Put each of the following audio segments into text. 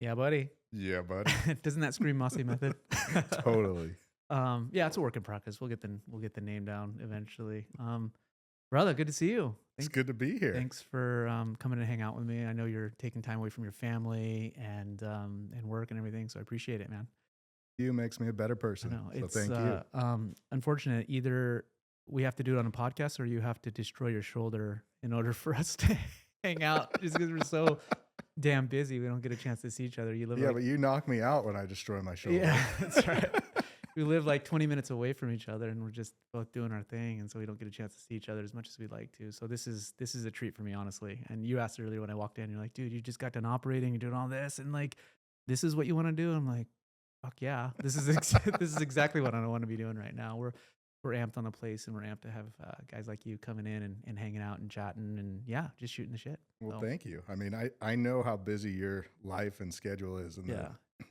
Yeah, buddy. Yeah, buddy. Doesn't that scream Masi method? Totally. Yeah, it's a work in progress. We'll get the name down eventually. Brother, good to see you. It's good to be here. Thanks for coming to hang out with me. I know you're taking time away from your family and work and everything, so I appreciate it, man. You makes me a better I person. know So it's thank you. unfortunate. Either we have to do it on a podcast, or you have to destroy your shoulder in order for us to hang out. Just because we're so damn busy, we don't get a chance to see each other. You live Yeah, like, but you knock me out when I destroy my shoulder. yeah, that's right. We live like 20 minutes away from each other, and we're just both doing our thing, and so we don't get a chance to see each other as much as we'd like to. So this is a treat for me, honestly. And you asked earlier when I walked in, you're like, dude, you just got done operating, you're doing all this, and like, this is what you want to do. I'm like, fuck yeah, this is this is exactly what I want to be doing right now. We're amped on the place, and we're amped to have guys like you coming in and hanging out and chatting, and yeah, just shooting the shit. Well, So, thank you. I mean, I know how busy your life and schedule is, and yeah.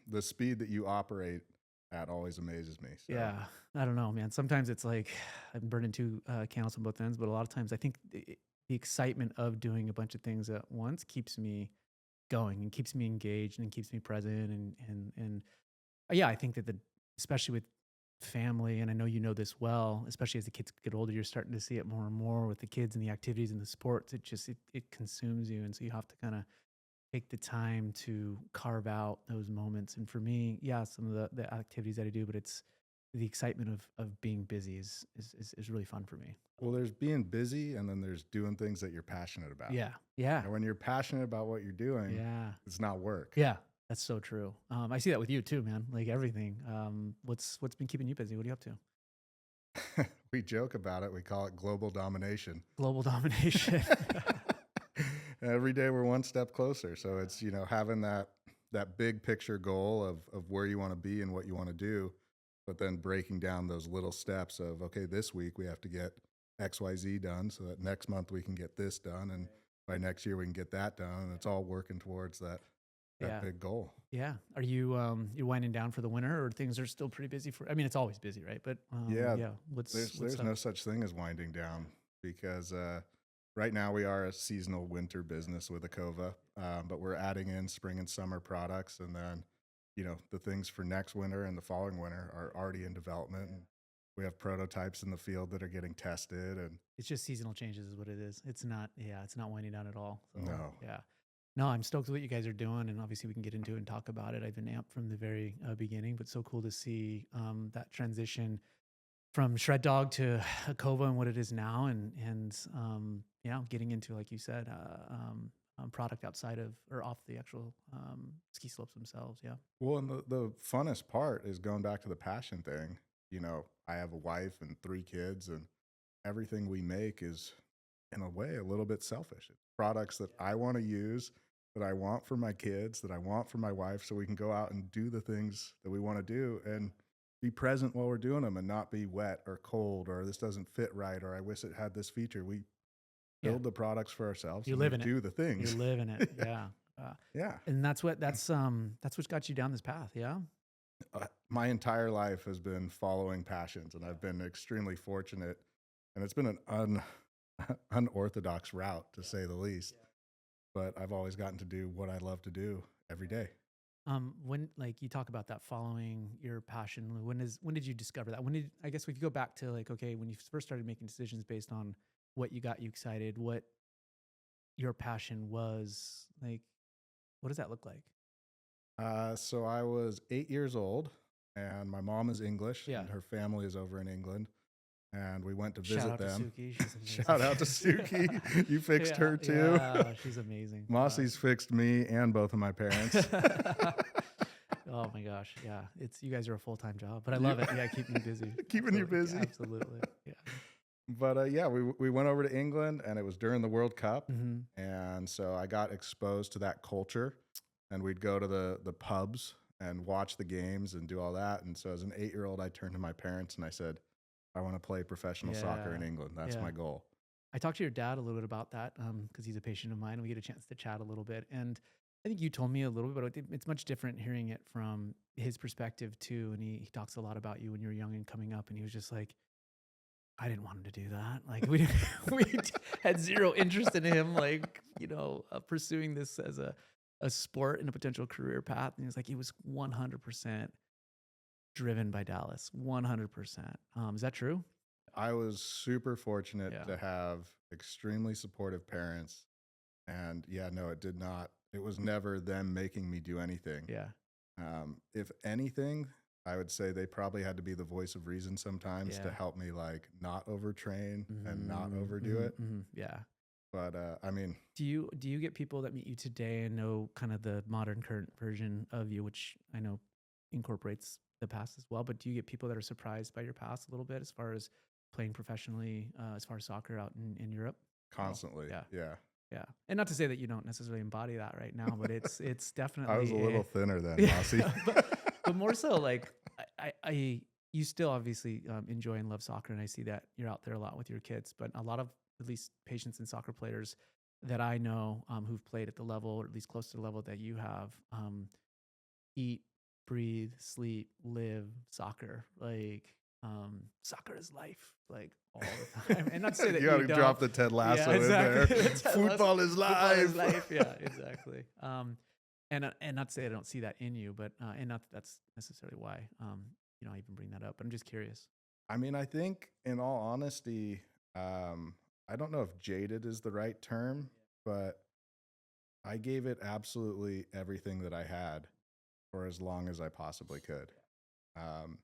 the speed that you operate at always amazes me. So. Yeah, I don't know, man. Sometimes it's like I'm burning two candles on both ends, but a lot of times I think the excitement of doing a bunch of things at once keeps me going and keeps me engaged and keeps me present. And yeah, I think that especially with family, and I know you know this well, especially as the kids get older, you're starting to see it more and more with the kids and the activities and the sports. It consumes you, and so you have to kind of take the time to carve out those moments. And for me, yeah, some of the activities that I do, but it's the excitement of being busy is really fun for me. Well, there's being busy, and then there's doing things that you're passionate about. Yeah. Yeah. And when you're passionate about what you're doing, Yeah. it's not work. Yeah. That's so true. I see that with you too, man. Like everything. What's been keeping you busy? What are you up to? We joke about it. We call it global domination. Global domination. Every day we're one step closer. So it's, having that big picture goal of where you want to be and what you want to do, but then breaking down those little steps of, okay, this week we have to get XYZ done so that next month we can get this done. And by next year we can get that done. And it's all working towards that Yeah. big goal. Yeah. Are you you winding down for the winter, or things are still pretty busy for? I mean, it's always busy, right? But Yeah, yeah. What's There's up? no such thing as winding down because right now we are a seasonal winter business with Akova, but we're adding in spring and summer products, and then the things for next winter and the following winter are already in development. And we have prototypes in the field that are getting tested, and It's just seasonal changes is what it is. It's not, yeah, it's not winding down at all. So, No. yeah. No, I'm stoked with what you guys are doing, and obviously we can get into it and talk about it. I've been amped from the very beginning, but so cool to see that transition from Shred Dog to Akova and what it is now, and yeah, getting into, like you said, product outside of or off the actual ski slopes themselves. Yeah. Well, and the funnest part is going back to the passion thing. I have a wife and 3 kids, and everything we make is, in a way, a little bit selfish. It's products that I want to use, that I want for my kids, that I want for my wife, so we can go out and do the things that we want to do and be present while we're doing them and not be wet or cold or this doesn't fit right or I wish it had this feature. We Yeah. build the products for ourselves. You and live we in it. do the things. You live in it. Yeah. Yeah. And that's what what's got you down this path. Yeah. My entire life has been following passions, and I've been extremely fortunate. And it's been an unorthodox route, to say the least. But I've always gotten to do what I love to do every day. When, like, you talk about that following your passion, when did you discover that? I guess we could go back to, like, okay, when you first started making decisions based on what you got you excited, what your passion was, like, what does that look like? So I was 8 years old, and my mom is English, Yeah. and her family is over in England. And we went to Shout visit out to them. Suki. She's amazing. Shout out to Suki. You fixed her too. Yeah, she's amazing. Masi's fixed me and both of my parents. Oh my gosh. Yeah. You guys are a full-time job, but I love it. Yeah. Keeping you busy. Keeping you Absolutely. busy. Absolutely. Yeah. But yeah, we went over to England, and it was during the World Cup. hmm And so I got exposed to that culture, and we'd go to the pubs and watch the games and do all that. And so as an 8-year-old, I turned to my parents and I said, I want to play professional soccer in Yeah. England. That's Yeah. my goal. I talked to your dad a little bit about that because he's a patient of mine. We get a chance to chat a little bit. And I think you told me a little bit, but I think it's much different hearing it from his perspective too. And he talks a lot about you when you were young and coming up. And he was just like, I didn't want him to do that. Like we had zero interest in him, like, pursuing this as a a sport and a potential career path, and he was like, it was 100% driven by Dallas, 100%. Is that true? I was super fortunate Yeah, to have extremely supportive parents. And yeah, no, it did not. It was never them making me do anything. yeah, If anything, I would say they probably had to be the voice of reason sometimes to yeah. help me like not overtrain and not Mhm, overdo mhm, it. mhm, yeah. But I mean, Do you get people that meet you today and know kind of the modern current version of you, which I know incorporates the past as well, but do you get people that are surprised by your past a little bit as far as playing professionally, as far as soccer out in Europe? Oh, constantly, yeah, yeah. yeah. And not to say that you don't necessarily embody that right now, but it's I was a definitely little a thinner then, yeah, Masi. but more so like I you still obviously enjoy and love soccer, and I see that you're out there a lot with your kids. But a lot of at least patients and soccer players that I know who've played at the level, or at least close to the level that you have, eat, breathe, sleep, live soccer. Like soccer is life, like all the time. And not to say that You you gotta don't. drop the Ted Yeah, Lasso in exactly. there. Ted Lasso, Football is football is life. life. Yeah, exactly. And not to say I don't see that in you, but and not that that's necessarily why I even bring that up. But I'm just curious. I mean, I think in all honesty, um, I don't know if jaded is the right term, but I gave it absolutely everything that I had for as long as I possibly could. Um,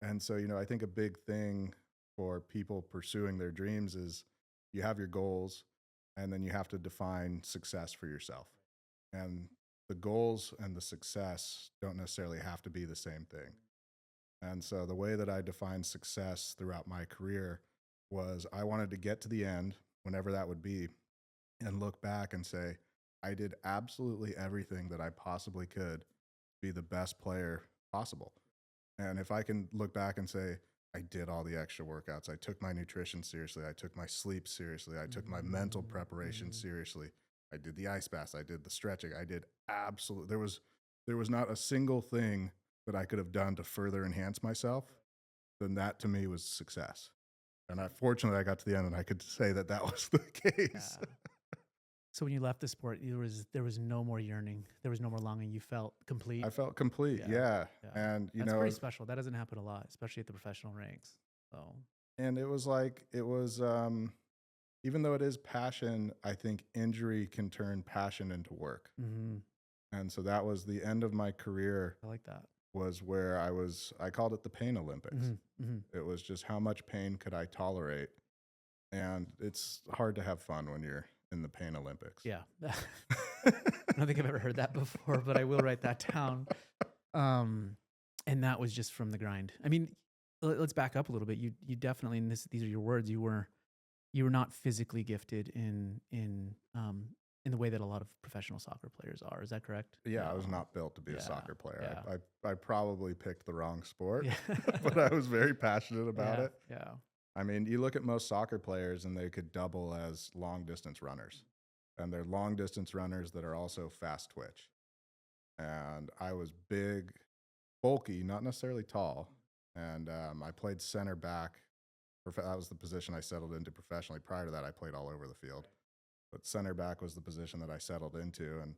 and so, I think a big thing for people pursuing their dreams is you have your goals and then you have to define success for yourself. And the goals and the success don't necessarily have to be the same thing. And so the way that I defined success throughout my career was I wanted to get to the end, whenever that would be, and look back and say, I did absolutely everything that I possibly could be the best player possible. And if I can look back and say, I did all the extra workouts, I took my nutrition seriously, I took my sleep seriously, I took my mental preparation Mm-hmm. seriously, I did the ice baths, I did the stretching, I did absolute there was not a single thing that I could have done to further enhance myself, then that to me was success. And fortunately I got to the end and I could say that that was the case. Yeah. So when you left the sport, there was no more yearning, there was no more longing. You felt complete. I felt complete, Yeah, yeah. yeah. And That's pretty special. That doesn't happen a lot, especially at the professional ranks. So it was like it was even though it is passion, I think injury can turn passion into work. hmm And so that was the end of my career, I like that. was where I called it the pain Olympics. hmm hmm It was just how much pain could I tolerate? And it's hard to have fun when you're in the pain Olympics. Yeah. I don't think I've ever heard that before, but I will write that down. Um, and that was just from the grind. I mean, let's back up a little bit. You definitely, and these are your words. You were not physically gifted in the way that a lot of professional soccer players are. Is that correct? Yeah, I was No. not built to be a Yeah. soccer player. Yeah. I probably picked the wrong sport, Yeah. but I was very passionate about Yeah. it. Yeah. I mean, you look at most soccer players and they could double as long distance runners. And they're long distance runners that are also fast twitch. And I was big, bulky, not necessarily tall. And I played center back. That was the position I settled into professionally. Prior to that, I played all over the field. But center back was the position that I settled into. And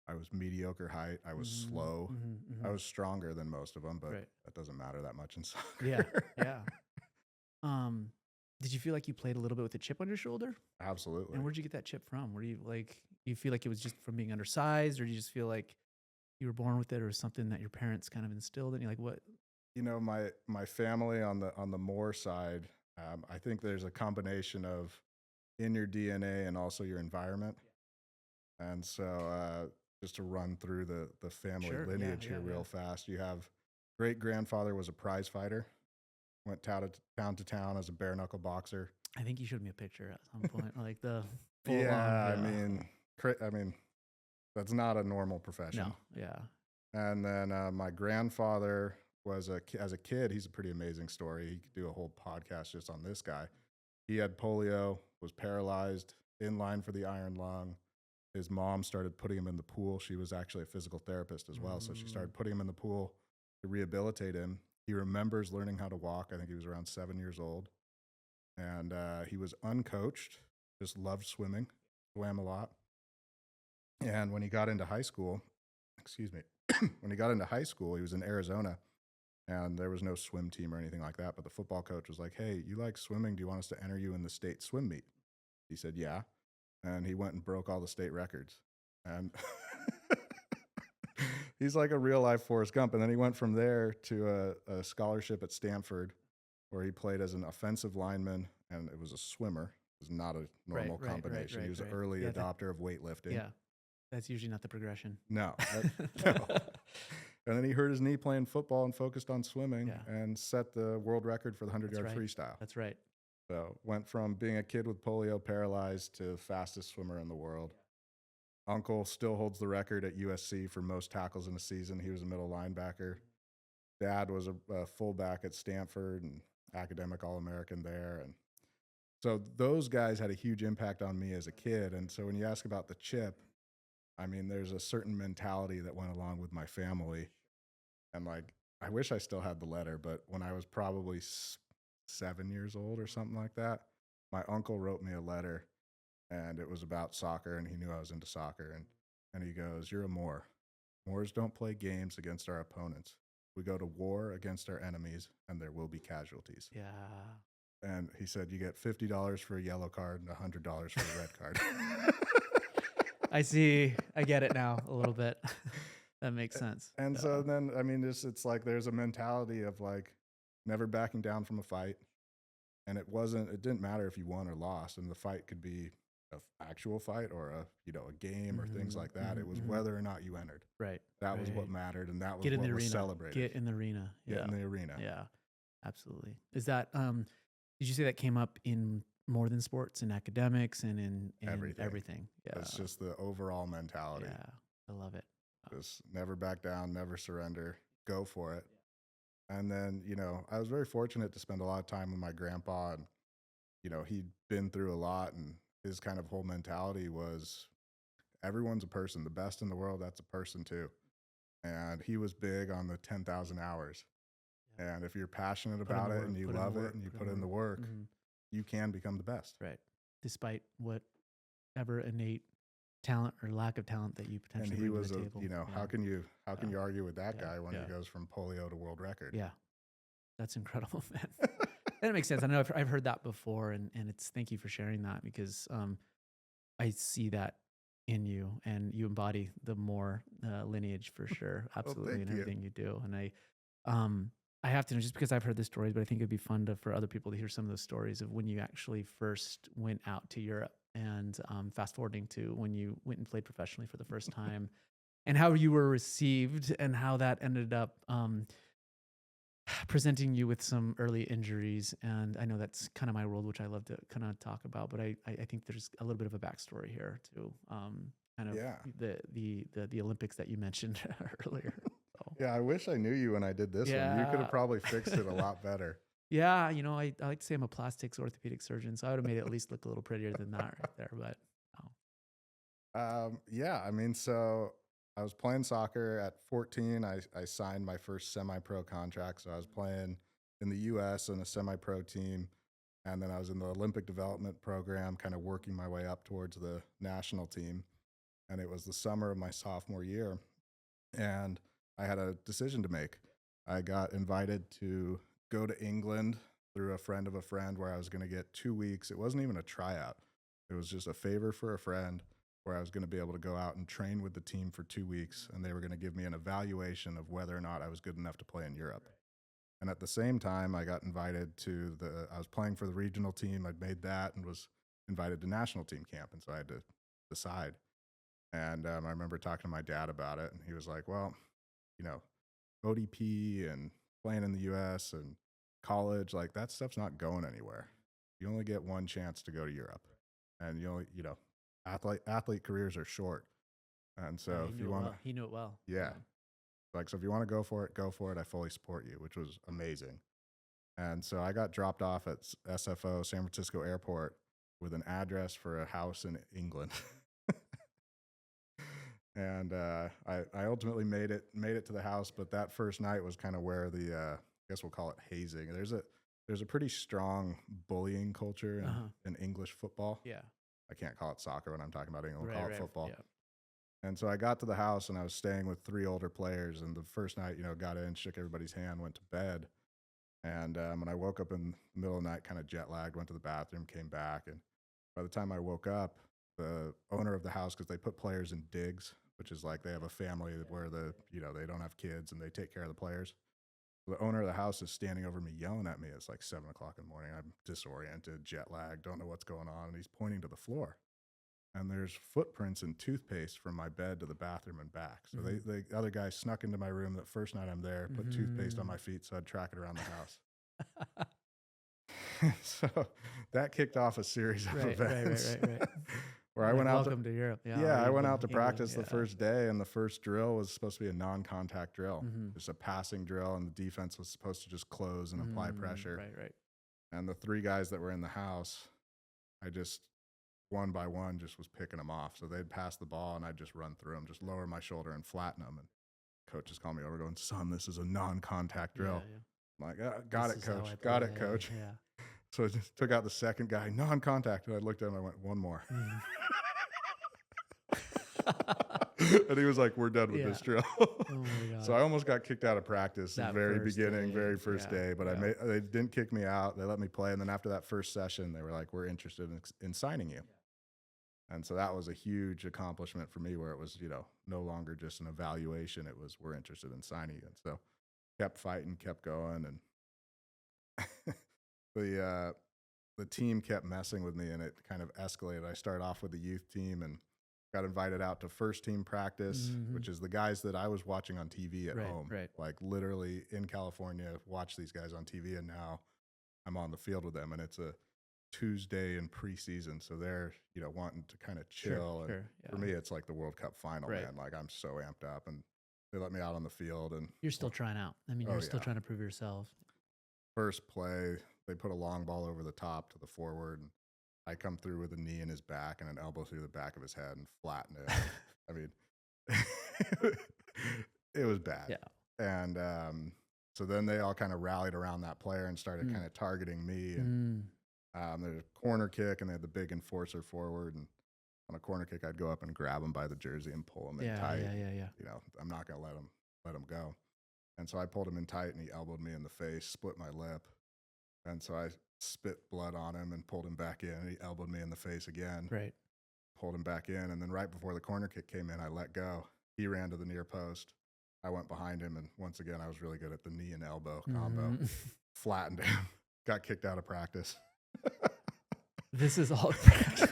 I was mediocre height. I was hmm slow. hmm I hmm was stronger than most of them, but Right. that doesn't matter that much in Yeah. soccer. Yeah. Um, did you feel like you played a little bit with a chip on your shoulder? Absolutely. And where'd you get that chip from? Were you like, you feel like it was just from being undersized, or do you just feel like you were born with it, or something that your parents kind of instilled in you? Like what? My family on the Moore side, I think there's a combination of in your DNA and also your environment. And so, just to run through the family Sure. Yeah. lineage Yeah. here Yeah. real fast, you have great grandfather was a prize fighter, went town to town as a bare knuckle boxer. I think you showed me a picture at some point, like the full on. Yeah, Yeah. I mean that's not a normal profession. No. Yeah. And then my grandfather was as a kid, he's a pretty amazing story. He could do a whole podcast just on this guy. He had polio, was paralyzed, in line for the iron lung. His mom started putting him in the pool. She was actually a physical therapist as well. So she Mm, started putting him in the pool to rehabilitate him. He remembers learning how to walk. I think he was around 7 years old. And he was uncoached, just loved swimming, swam a lot. And when he got into high school, excuse me, when he got into high school, he was in Arizona and there was no swim team or anything like that. But the football coach was like, "Hey, you like swimming? Do you want us to enter you in the state swim meet?" He said, "Yeah." And he went and broke all the state records. And he's like a real life Forrest Gump. And then he went from there to a scholarship at Stanford where he played as an offensive lineman and it was a swimmer. It was not a Right, normal right, right, combination. He right, was an right. early Yeah, adopter of weightlifting. yeah, that's usually not the progression. No, no. And then he hurt his knee playing football and focused on swimming Yeah, and set the world record for the 100 that's yard right. freestyle. That's right. So went from being a kid with polio paralyzed to fastest swimmer in the world. Uncle still holds the record at USC for most tackles in a season. He was a middle linebacker. Dad was a fullback at Stanford and academic All American there. And so those guys had a huge impact on me as a kid. And so when you ask about the chip, I mean, there's a certain mentality that went along with my family. And like, I wish I still had the letter, but when I was probably 7 years old or something like that, my uncle wrote me a letter and it was about soccer and he knew I was into soccer. And he goes, "You're a Moor. Moors don't play games against our opponents. We go to war against our enemies and there will be casualties." Yeah. And he said, "You get $50 for a yellow card and $100 for a red card." I see. I get it now a little bit. That makes sense. And Yeah. so then, I mean, it's like there's a mentality of like never backing down from a fight. And it didn't matter if you won or lost. And the fight could be an actual fight or a game or things Mhm, like that. mhm, It was mhm. whether or not you entered. Right, That was what right. mattered. And that was Get in the what was arena. celebrated. Get in the arena. Get Yeah. in the arena. Yeah. Absolutely. Is that did you say that came up in more than sports and academics and in Everything. everything? Yeah. It's just the overall mentality. Yeah. I love it. Just never back down, never surrender, go for it. And then, I was very fortunate to spend a lot of time with my grandpa and, he'd been through a lot and his kind of whole mentality was everyone's a person. The best in the world, that's a person too. And he was big on the 10,000 hours. Yeah. And if you're passionate Put in about the it work, and you put in the love it work, and you put put in the in the work. work, Mhm. you can become the best. Right. Despite whatever innate talent or lack of talent that you And potentially he bring to was the table. how can you Yeah. argue with that Yeah. guy when he Yeah. goes from polio to world record? Yeah. That's incredible, man. That makes sense. I know I've heard that before, and it's thank you for sharing that because I see that in you, and you embody the more lineage for sure, Well, absolutely, in thank you. everything you do. And um, I have to know just because I've heard the stories, but I think it'd be fun for other people to hear some of those stories of when you actually first went out to Europe, and fast forwarding to when you went and played professionally for the first time, and how you were received, and how that ended up. Presenting you with some early injuries, and I know that's kind of my world, which I love to kind of talk about. But I think there's a little bit of a backstory here to kind of Yeah. the Olympics that you mentioned earlier. So Yeah, I wish I knew you when I did this one. You could have yeah, probably fixed it a lot better. yeah. I like to say I'm a plastics orthopedic surgeon, so I would have made it at least look a little prettier than that right there. But oh, Yeah, I mean, so I was playing soccer at 14. I signed my first semi-pro contract. So I was playing in the US in a semi-pro team. And then I was in the Olympic development program, kind of working my way up towards the national team. And it was the summer of my sophomore year. And I had a decision to make. I got invited to go to England through a friend of a friend where I was going to get 2 weeks. It wasn't even a tryout, it was just a favor for a friend where I was going to be able to go out and train with the team for 2 weeks. And they were going to give me an evaluation of whether or not I was good enough to play in Europe. And at the same time, I got invited I was playing for the regional team. I'd made that and was invited to national team camp. And so I had to decide. And I remember talking to my dad about it, and he was like, "Well, you know, ODP and playing in the US and college, like that stuff's not going anywhere. You only get one chance to go to Europe. And athlete careers are short. And yeah, so he if knew you it want to, well. He knew it well. yeah, like, so if you want to go for it, go for it. I fully support you," which was amazing. And so I got dropped off at SFO, San Francisco Airport, with an address for a house in England. And I ultimately made it to the house, but that first night was kind of where I guess we'll call it hazing. There's a pretty strong bullying culture Uh huh. in English football. Yeah. I can't call it soccer when I'm talking about England. We'll Right. call it Right. football. Yeah. And so I got to the house and I was staying with 3 older players, and the first night, got in, shook everybody's hand, went to bed, and, when I woke up in the middle of the night, kinda jet lagged, went to the bathroom, came back, and by the time I woke up, the owner of the house, because they put players in digs, which is like they have a family where they don't have kids and they take care of the players. The owner of the house is standing over me yelling at me. It's like 7 o'clock in the morning. I'm disoriented, jet lag, don't know what's going on, and he's pointing to the floor. And there's footprints and toothpaste from my bed to the bathroom and back. So Mhm. the other guy snuck into my room the first night I'm there, put toothpaste on Mhm. my feet so I'd track it around the house. So that kicked off a series of Right, right, right, events right, right. where I Like, went out to welcome to Europe. Yeah, yeah, or I went out England, to England, practice the yeah. first day, and the first drill was supposed to be a non-contact drill, Mhm. just a passing drill, and the defense was supposed to just close and apply pressure. Right, right. And the 3 guys that were in the house, I just one by one just was picking them off. So they'd pass the ball, and I'd just run through them, just lower my shoulder and flatten them. And coach just called me over, going, "Son, this is a non-contact Yeah, drill." yeah. I'm like, "Got This it, is how I coach. Got it, play. coach." Yeah. So I just took out the second guy, non-contact, and I looked at him. I went, "One more." Mhm. And he was like, "We're done with Yeah. this drill." Oh my So I god. almost got kicked out of practice the That very first beginning, day. very first Yeah, day, but yeah. they didn't kick me out. They let me play, and then after that first session, they were like, "We're interested in signing you." And so that was a huge accomplishment for me, where it was, no longer just an evaluation. It was, "We're interested in signing you." And so kept fighting, kept going, and the uh, the team kept messing with me, and it kind of escalated. I started off with the youth team and got invited out to first team practice, Mhm. which is the guys that I was watching on TV at Right, home, right. like literally in California, watch these guys on TV, and now I'm on the field with them, and it's a Tuesday in preseason, so they're wanting to kind of Sure, chill, and sure. for Yeah. me, it's like the World Cup final, Right. man. Like I'm so amped up, and they let me out on the field, and You're still trying out. I mean, oh you're still yeah, trying to prove yourself. first play, they put a long ball over the top to the forward, and I come through with a knee in his back and an elbow through the back of his head and flatten it. I mean, it was bad. Yeah. And so then they all kind of rallied around that player and started Mm. kind of targeting me. And Mm. there's a corner kick, and they had the big enforcer forward. And on a corner kick, I'd go up and grab him by the jersey and pull him in Yeah, tight. yeah, And, yeah, yeah. I'm not going to let him go. And so I pulled him in tight, and he elbowed me in the face, split my lip. And so I spit blood on him and pulled him back in. And he elbowed me in the face again, Right. pulled him back in. And then right before the corner kick came in, I let go. He ran to the near post. I went behind him. And once again, I was really good at the knee and elbow combo. Mhm. Flattened him, got kicked out of practice. This is all practice.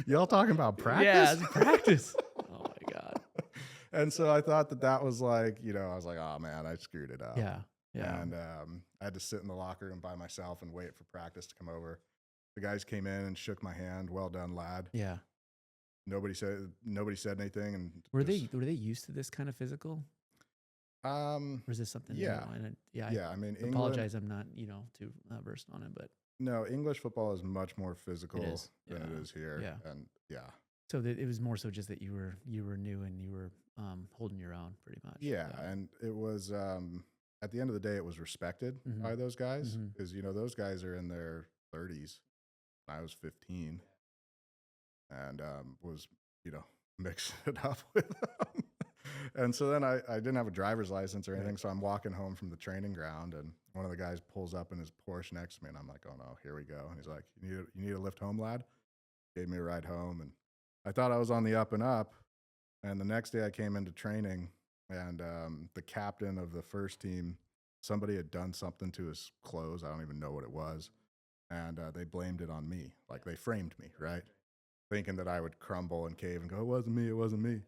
Y'all talking about Yeah, practice? it's practice. Oh my god. And so I thought that was like, I was like, oh man, I screwed it up. Yeah, yeah. And I had to sit in the locker room by myself and wait for practice to come over. The guys came in and shook my hand. Well done, lad. Yeah. Nobody said anything, and Were just they used to this kind of physical? Or is this something new? yeah, I yeah. I mean, England. apologize. I'm not, too versed on it, but No, English football is much more it physical is. than it Yeah. is here, Yeah. and yeah, So it was more so just that you were new and you were holding your own pretty much. yeah, and it was at the end of the day, it was respected Hmm. by those guys, Hmm. because those guys are in their 30s. I was 15, and was mixing it up with them. And so then I didn't have a driver's license or anything, Right. so I'm walking home from the training ground, and one of the guys pulls up in his Porsche next to me, and I'm like, oh no, here we go. And he's like, you need a lift home, lad? Gave me a ride home, and I thought I was on the up and up. And the next day I came into training, and the captain of the first team, somebody had done something to his clothes. I don't even know what it was. And they blamed it on me. Like they framed me, right? Thinking that I would crumble and cave and go, it wasn't me, it wasn't me.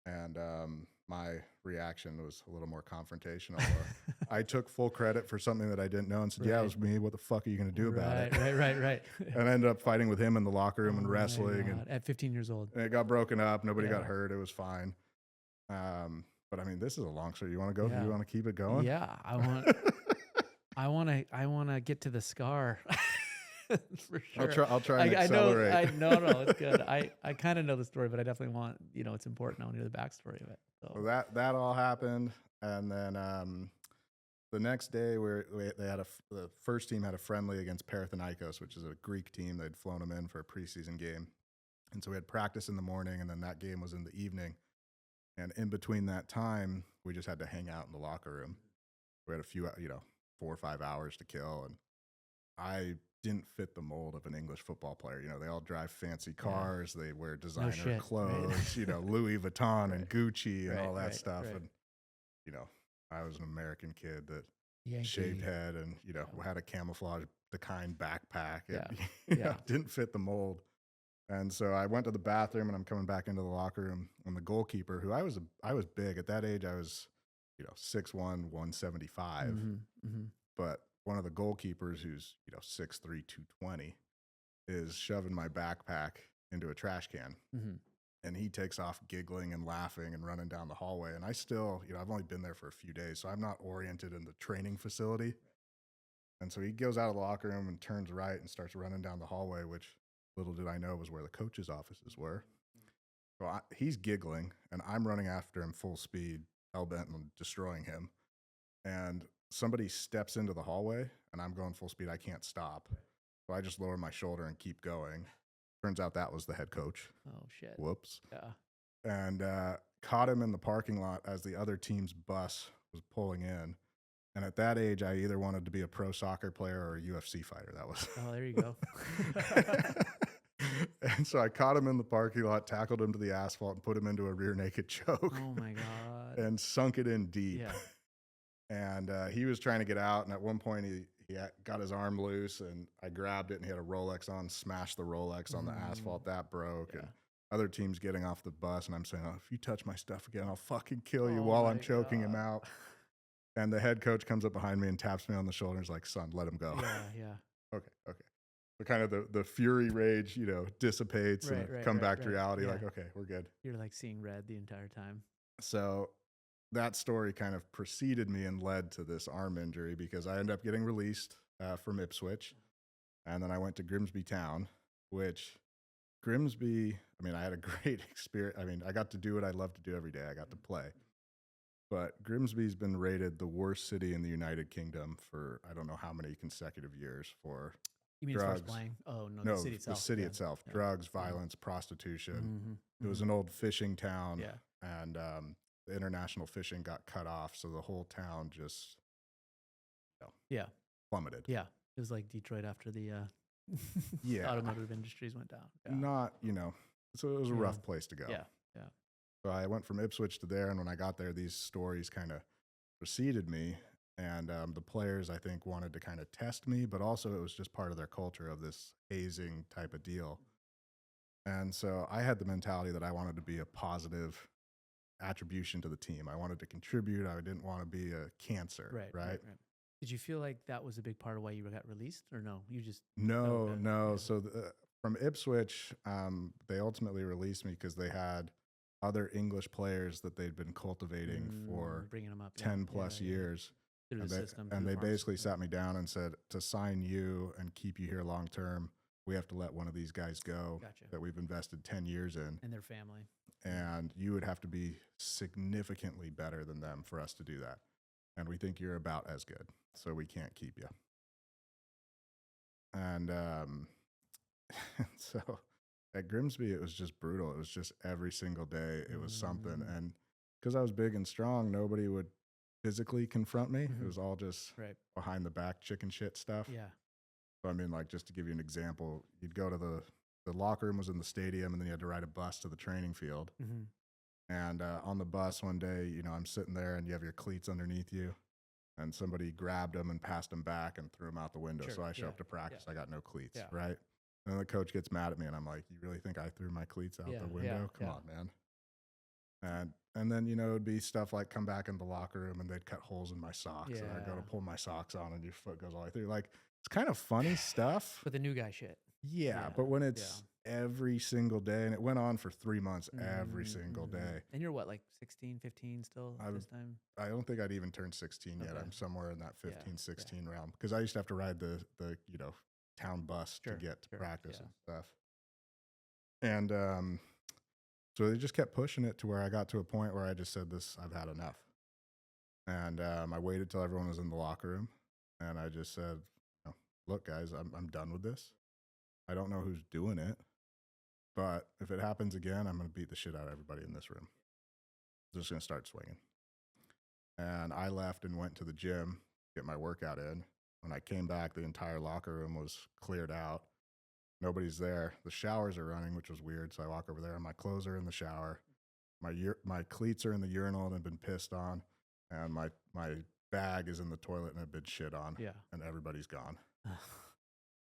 And my reaction was a little more confrontational. Or I took full credit for something that I didn't know and said, yeah, it Right. was me. What the fuck are you going to do about it? Right. And I ended up fighting with him in the locker room Oh and my wrestling. And God. At 15 years old. it got broken up. Nobody got Yeah. hurt. It was fine. But I mean, this is a long story. You want to go? Yeah. You want to keep it going? Yeah. I want to get to the scar. For sure. I'll try and I know. accelerate. No, it's good. I kind of know the story, but I definitely want, it's important. I want to hear the backstory of it. So So that all happened, and then the next day the first team had a friendly against Panathinaikos, which is a Greek team. They'd flown them in for a preseason game, And so we had practice in the morning, and then that game was in the evening. And in between that time, we just had to hang out in the locker room. We had a few, 4 or 5 hours to kill. And I didn't fit the mold of an English football player. They all drive fancy Yeah. cars, they wear No designer shit, right? clothes, Louis Vuitton and Right. Gucci and Right, all that right, stuff. right. And, you know, I was an American kid that shaved Yankee. head and, Yeah. had a camouflage the kind backpack. It, Yeah. Yeah. didn't fit the mold. And so I went to the bathroom and I'm coming back into the locker room and the goalkeeper, who I was big at that age. I was, 6'1", 175, Mhm. Mhm. but one of the goalkeepers who's, 6'3", 220 is shoving my backpack into a trash can. Mhm. And he takes off giggling and laughing and running down the hallway. And I still, I've only been there for a few days, so I'm not oriented in the training facility. And so he goes out of the locker room and turns right and starts running down the hallway, which little did I know was where the coach's offices were. So he's giggling, and I'm running after him full speed, hell bent on destroying him. And somebody steps into the hallway, and I'm going full speed. I can't stop. So I just lower my shoulder and keep going. Turns out that was the head coach. Oh shit. Whoops. Yeah. And caught him in the parking lot as the other team's bus was pulling in. And at that age, I either wanted to be a pro soccer player or a UFC fighter. That was. Oh, there you go. And so I caught him in the parking lot, tackled him to the asphalt, and put him into a rear naked choke Oh my god. and sunk it in deep. Yeah. And he was trying to get out. And at one point, he got his arm loose, and I grabbed it, and he had a Rolex on, smashed the Rolex on the asphalt. That broke. Yeah. And other teams getting off the bus, and I'm saying, "Oh, if you touch my stuff again, I'll fucking kill you," Oh while my I'm choking him God. out. And the head coach comes up behind me and taps me on the shoulder and is like, "Son, let him go." Yeah, yeah. Okay. So kind of the fury rage, dissipates and Right, come back to right. reality. Yeah. Like, okay, we're good. You're like seeing red the entire time. So that story kind of preceded me and led to this arm injury because I ended up getting released from Ipswich. And then I went to Grimsby Town, which I had a great experience. I got to do what I love to do every day. I got to play. But Grimsby's been rated the worst city in the United Kingdom for I don't know how many consecutive years for You mean as far as drugs. playing? Oh no, the No, city the itself. city Yeah. itself, Yeah. drugs, violence, prostitution. Mm-hmm. It was an old fishing town, Yeah. and the international fishing got cut off, so the whole town just Yeah. plummeted. Yeah. It was like Detroit after the Yeah, automotive industries went down. Yeah. not so it was a rough place to go. Yeah. Yeah. So I went from Ipswich to there, and when I got there, these stories kind of preceded me. And the players, I think, wanted to kind of test me, but also it was just part of their culture of this hazing type of deal. And so I had the mentality that I wanted to be a positive attribution to the team. I wanted to contribute. I didn't want to be a cancer, right? Did you feel like that was a big part of why you got released, or no? You just No, okay. no. Yeah. So from Ipswich, they ultimately released me because they had other English players that they'd been cultivating for bringing them up 10 plus years. Through the system. And through they the farm basically system. sat me down and said, to sign you and keep you here long term, we have to let one of these guys go Gotcha. that we've invested 10 years in. And their family. And you would have to be significantly better than them for us to do that. And we think you're about as good, so we can't keep you. And so at Grimsby, it was just brutal. It was just every single day, it was something. And because I was big and strong, nobody would physically confront me. It was all just behind the back chicken shit stuff. Yeah. So like, just to give you an example, you'd go to the locker room was in the stadium, and then you had to ride a bus to the training field. And on the bus one day, I'm sitting there, and you have your cleats underneath you, and somebody grabbed them and passed them back and threw them out the window. Sure. So I show up to practice, I got no cleats, Yeah. right? And then the coach gets mad at me, and I'm like, "You really think I threw my cleats out the window? Come on, man." And then, it'd be stuff like come back in the locker room and they'd cut holes in my socks. And I'd go to pull my socks on and your foot goes all the way through. Like, it's kind of funny stuff. But the new guy shit. Yeah, but when it's every single day, and it went on for 3 months every single day. And you're what, like 16, 15 still at this time? I don't think I'd even turned 16 yet. I'm somewhere in that 15, 16 realm. Because I used to have to ride the town bus to get to practice and stuff. And so they just kept pushing it to where I got to a point where I just said, I've had enough. And I waited till everyone was in the locker room, and I just said, "Look, guys, I'm done with this. I don't know who's doing it, but if it happens again, I'm going to beat the shit out of everybody in this room. I'm just going to start swinging. And I left and went to the gym, get my workout in. When I came back, the entire locker room was cleared out. Nobody's there. The showers are running, which was weird. So I walk over there. My clothes are in the shower. My cleats are in the urinal and have been pissed on, and my bag is in the toilet and have been shit on. Yeah. And everybody's gone.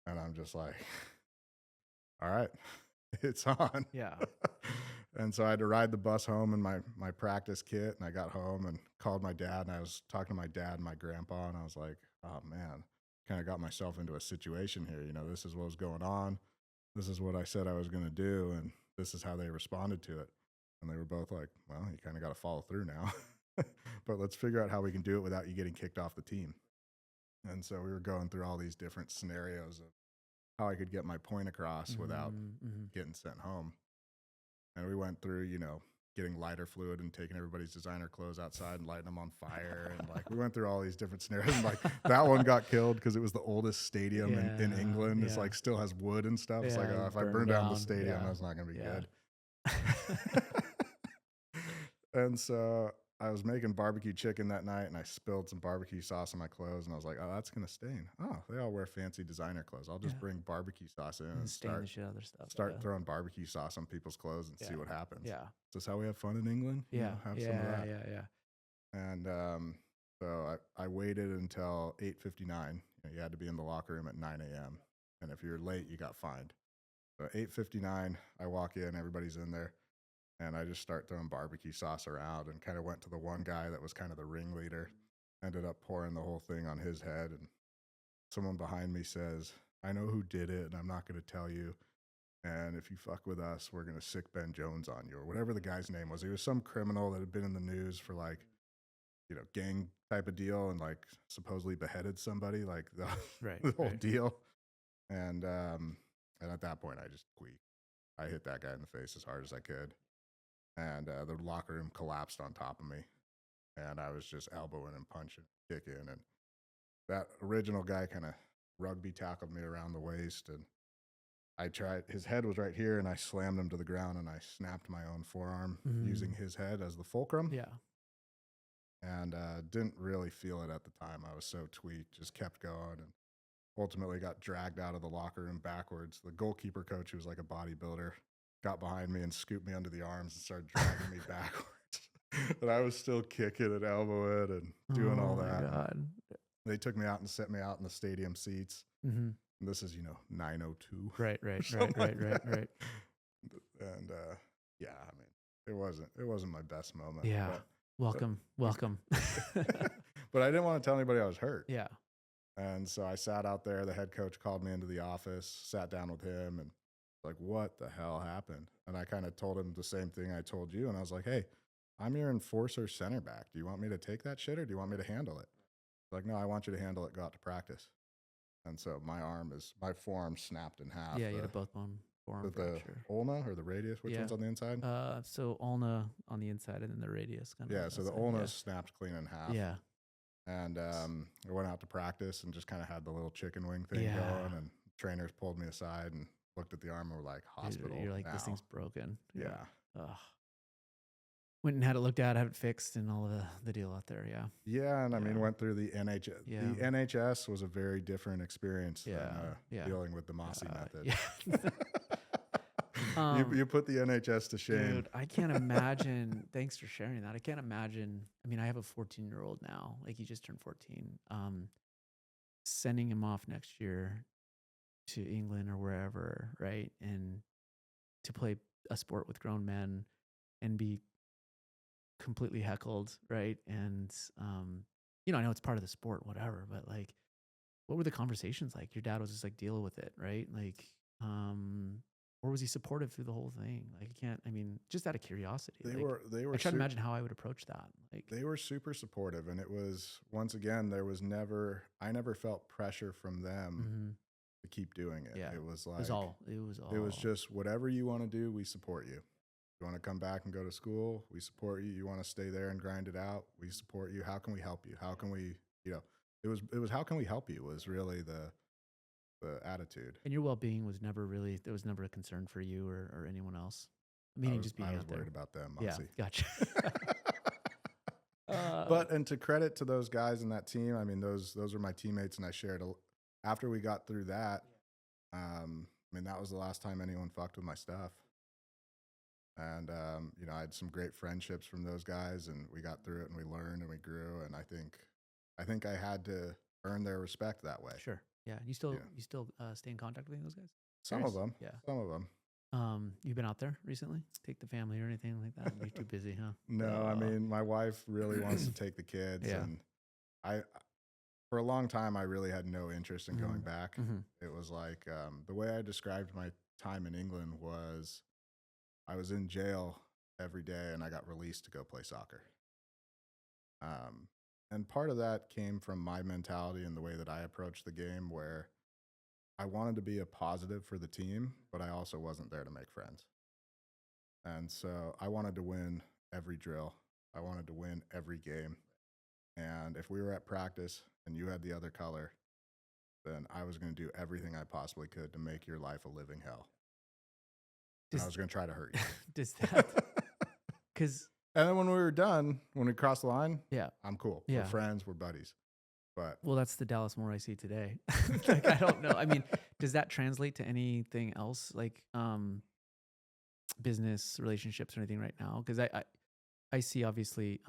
And I'm just like, all right, it's on. Yeah. And so I had to ride the bus home in my practice kit, and I got home and called my dad, and I was talking to my dad and my grandpa, and I was like, oh man, kind of got myself into a situation here. This is what was going on. This is what I said I was going to do, and this is how they responded to it. And they were both like, well, you kind of got to follow through now. But let's figure out how we can do it without you getting kicked off the team. And so we were going through all these different scenarios of how I could get my point across without getting sent home. And we went through, getting lighter fluid and taking everybody's designer clothes outside and lighting them on fire. And like, we went through all these different scenarios. And like, that one got killed because it was the oldest stadium in England. It's like still has wood and stuff. It's like, if I burn down the stadium, that's not going to be good. And so I was making barbecue chicken that night, and I spilled some barbecue sauce on my clothes, and I was like, oh, that's going to stain. Oh, they all wear fancy designer clothes. I'll just bring barbecue sauce in and stain the shit out of their stuff. Start throwing barbecue sauce on people's clothes and see what happens. Yeah. Is this how we have fun in England? Yeah. Have some of that. Yeah. And so I waited until 8:59. You had to be in the locker room at 9 a.m. And if you're late, you got fined. So 8:59, I walk in, everybody's in there. And I just start throwing barbecue sauce around, and kind of went to the one guy that was kind of the ringleader, ended up pouring the whole thing on his head. And someone behind me says, I know who did it, and I'm not going to tell you. And if you fuck with us, we're going to sick Ben Jones on you, or whatever the guy's name was. He was some criminal that had been in the news for like, gang type of deal, and like supposedly beheaded somebody, like the whole deal. And at that point, I just squeaked. I hit that guy in the face as hard as I could. And the locker room collapsed on top of me. And I was just elbowing and punching, kicking. And that original guy kind of rugby tackled me around the waist. And I tried, his head was right here, and I slammed him to the ground, and I snapped my own forearm using his head as the fulcrum. Yeah. And didn't really feel it at the time. I was so tweaked, just kept going, and ultimately got dragged out of the locker room backwards. The goalkeeper coach, who was like a bodybuilder, got behind me and scooped me under the arms and started dragging me backwards. And I was still kicking and elbowing and doing all that. Oh my God. They took me out and set me out in the stadium seats. And this is, 9:02. Right. And yeah, I mean, it wasn't my best moment. Yeah. Welcome. But I didn't want to tell anybody I was hurt. Yeah. And so I sat out there. The head coach called me into the office, sat down with him, and like, what the hell happened? And I kind of told him the same thing I told you. And I was like, hey, I'm your enforcer center back. Do you want me to take that shit, or do you want me to handle it? Like, no, I want you to handle it. Go out to practice. And so my forearm snapped in half. Yeah, you had both forearm fracture. The ulna or the radius? Which one's on the inside? So ulna on the inside, and then the radius. So the ulna snapped clean in half. Yeah. And I went out to practice and just kind of had the little chicken wing thing going. And trainers pulled me aside and looked at the arm and were like, hospital. You're like, now. This thing's broken. Yeah. Ugh. Went and had it looked at, have it fixed, and all the deal out there. Yeah. Yeah, and I mean, went through the NHS. Yeah. The NHS was a very different experience than dealing with the Masi method. Yeah. You put the NHS to shame. Dude, I can't imagine. Thanks for sharing that. I can't imagine. I mean, I have a 14-year-old now. Like, he just turned 14. Sending him off next year to England or wherever, right? And to play a sport with grown men and be completely heckled, right? And I know it's part of the sport, whatever, but like, what were the conversations like? Your dad was just like, deal with it, right? Like, or was he supportive through the whole thing? Like, just out of curiosity. They were. I try to imagine how I would approach that. Like, they were super supportive, and it was, once again, I never felt pressure from them to keep doing it. Yeah. It was like, it was just whatever you want to do, we support you. You want to come back and go to school, we support you. You want to stay there and grind it out, we support you. How can we help you? How can we, it was how can we help you was really the attitude. And your well-being was never really there was never a concern for you or anyone else? I Meaning was just I being was out worried there. about them, Yeah, Masi. gotcha. Uh, But and to credit to those guys in that team, I mean, those were my teammates, and I shared after we got through that, I mean, that was the last time anyone fucked with my stuff. And you know, I had some great friendships from those guys, and we got through it, and we learned, and we grew, and I think I had to earn their respect that way. sure. Yeah. Yeah, You still stay in contact with any of those guys? some of Curious? them, Yeah. some of them. You've been out there recently? Take the family or anything like that? You're too busy, huh? No, I mean, my wife really wants to take the kids, Yeah. and I for a long time I really had no interest in going Mhm. back. Mhm. It was like the way I described my time in England was I was in jail every day, and I got released to go play soccer. Um, and part of that came from my mentality and the way that I approached the game, where I wanted to be a positive for the team, but I also wasn't there to make friends. And so I wanted to win every drill. I wanted to win every game. And if we were at practice and you had the other color, then I was going to do everything I possibly could to make your life a living hell. And I Does was going to try to hurt does you. that because And then when we were done, when we crossed the line, yeah. I'm cool. We're Yeah. friends, we're buddies. But Well, that's the Dallas more I see today. Like, I don't know. I mean, does that translate to anything else, like business relationships or anything right now? Because I see obviously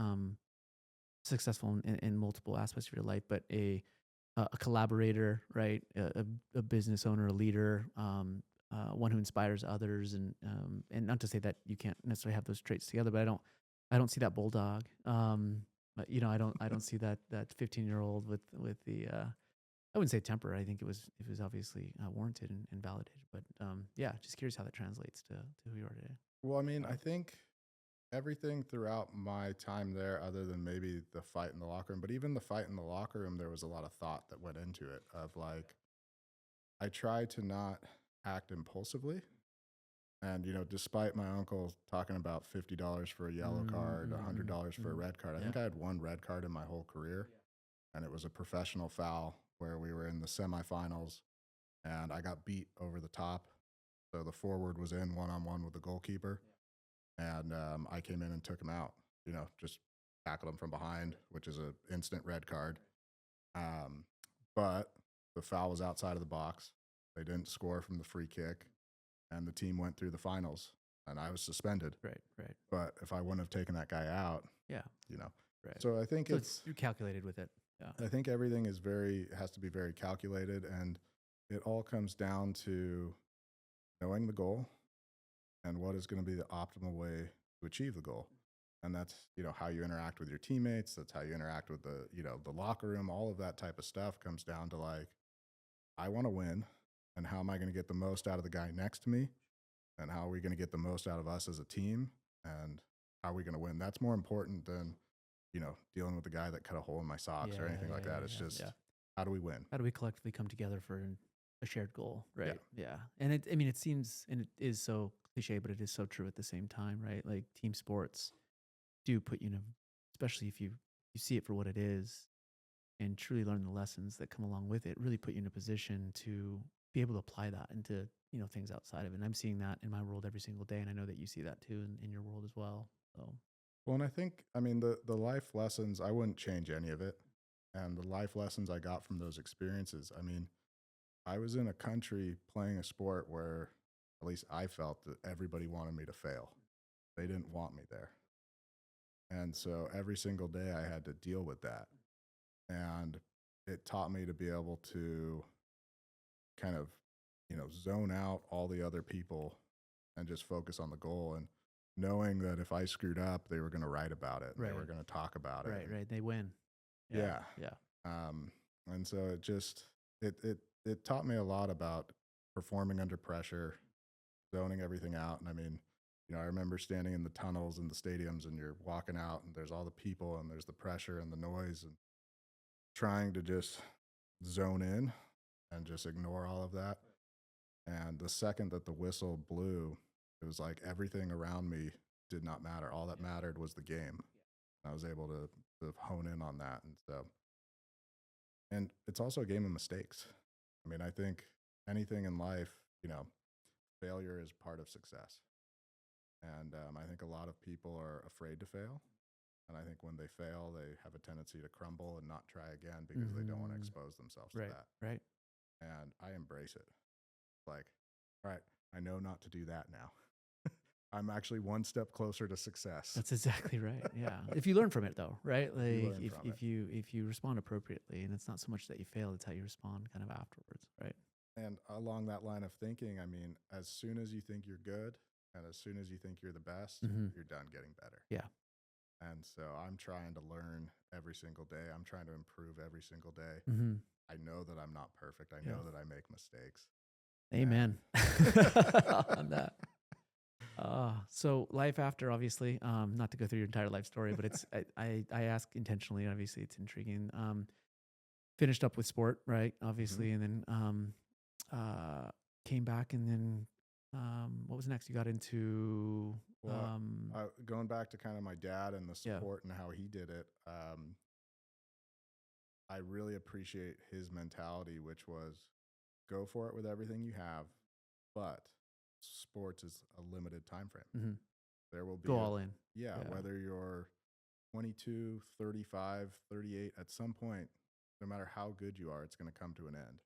successful in multiple aspects of your life, but a collaborator, right? A business owner, a leader, one who inspires others, and not to say that you can't necessarily have those traits together, but I don't see that bulldog. But you know, I don't see that 15-year-old with the I wouldn't say temper. I think it was obviously warranted and validated. But yeah, just curious how that translates to who you are today. well, I mean, I think everything throughout my time there, other than maybe the fight in the locker room, but even the fight in the locker room, there was a lot of thought that went into it. Of like, I tried to not act impulsively. And, you know, despite my uncle talking about $50 for a yellow card, $100 for a Mm. red card, I Yeah. think I had one red card in my whole career. And it was a professional foul where we were in the semifinals and I got beat over the top. So the forward was in one on one with the goalkeeper. And I came in and took him out, you know, just tackled him from behind, which is an instant red card. Um, but the foul was outside of the box. They didn't score from the free kick, and the team went through the finals, and I was suspended. Right. Right. But if I wouldn't have taken that guy out, Yeah. you know, Right. so I think So you're calculated with it. Yeah. I think everything is has to be very calculated, and it all comes down to knowing the goal and what is going to be the optimal way to achieve the goal. And that's, you know, how you interact with your teammates. That's how you interact with the, you know, the locker room. All of that type of stuff comes down to like, I want to win. And how am I going to get the most out of the guy next to me? And how are we going to get the most out of us as a team? And how are we going to win? That's more important than, you know, dealing with the guy that cut a hole in my socks or anything like that. It's just, Yeah. how do we win? How do we collectively come together for a shared goal? Yeah. Right. Yeah. And I mean, it seems, and it is so cliche, but it is so true at the same time, right? Like team sports do put you in a, especially if you see it for what it is and truly learn the lessons that come along with it, really put you in a position to be able to apply that into, you know, things outside of it. And I'm seeing that in my world every single day. And I know that you see that too in your world as well. So, Well, and I think, I mean, the life lessons, I wouldn't change any of it. And the life lessons I got from those experiences, I mean, I was in a country playing a sport where at least I felt that everybody wanted me to fail. They didn't want me there. And so every single day I had to deal with that. And it taught me to be able to kind of, you know, zone out all the other people and just focus on the goal, and knowing that if I screwed up, they were going to write about it and they were right. going to talk about it. Right. And Right. They win. Yeah. yeah. Yeah. Um, and so it just, it taught me a lot about performing under pressure, zoning everything out. And I mean, you know, I remember standing in the tunnels in the stadiums and you're walking out and there's all the people and there's the pressure and the noise and trying to just zone in and just ignore all of that. And the second that the whistle blew, it was like everything around me did not matter. All that mattered was the game. I was able to hone in on that. And so, and it's also a game of mistakes. I mean, I think anything in life, failure is part of success. And I think a lot of people are afraid to fail. And I think when they fail, they have a tendency to crumble and not try again because they don't want to Mhm. expose themselves to Right, that. right. And I embrace it. Like, all right, I know not to do that now. I'm actually one step closer to success. That's exactly right. Yeah. If you learn from it though, right? If you Like learn from it. if you respond appropriately, and it's not so much that you fail, it's how you respond kind of afterwards, right? And along that line of thinking, I mean, as soon as you think you're good and as soon as you think you're the best, Mhm. you're done getting better. Yeah. And so I'm trying to learn every single day. I'm trying to improve every single day. Mhm. I know that I'm not perfect. I Yeah. know that I make mistakes. And Amen. On that. So life after, obviously, not to go through your entire life story, but it's I ask intentionally. Obviously, it's intriguing. Finished up with sport, right? Mhm. Obviously, and then uh, came back, and then what was next? You got into Well, going back to kind of my dad and the yeah, support and how he did it, I really appreciate his mentality, which was go for it with everything you have, but sports is a limited time frame. hmm There will go be a all in. yeah, Yeah, whether you're 22, 35, 38, at some point, no matter how good you are, it's going to come to an end.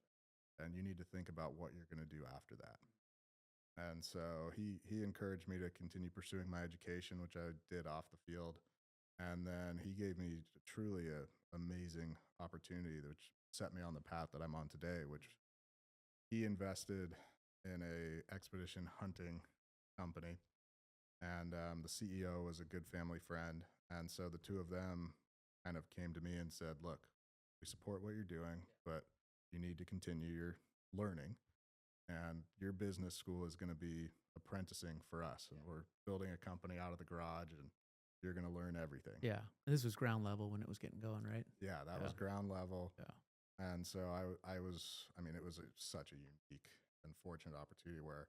And you need to think about what you're going to do after that. And so he encouraged me to continue pursuing my education, which I did off the field. And then he gave me truly a amazing opportunity, which set me on the path that I'm on today, which he invested in a expedition hunting company, and the CEO was a good family friend, and so the two of them kind of came to me and said, "Look, we support what you're doing, but you need to continue your learning, and your business school is going to be apprenticing for us, and we're building a company out of the garage, and you're going to learn everything." yeah. And this was ground level when it was getting going, right? Yeah, that Yeah, was ground level. yeah, And so I was, I mean, it was such a unique and fortunate opportunity where,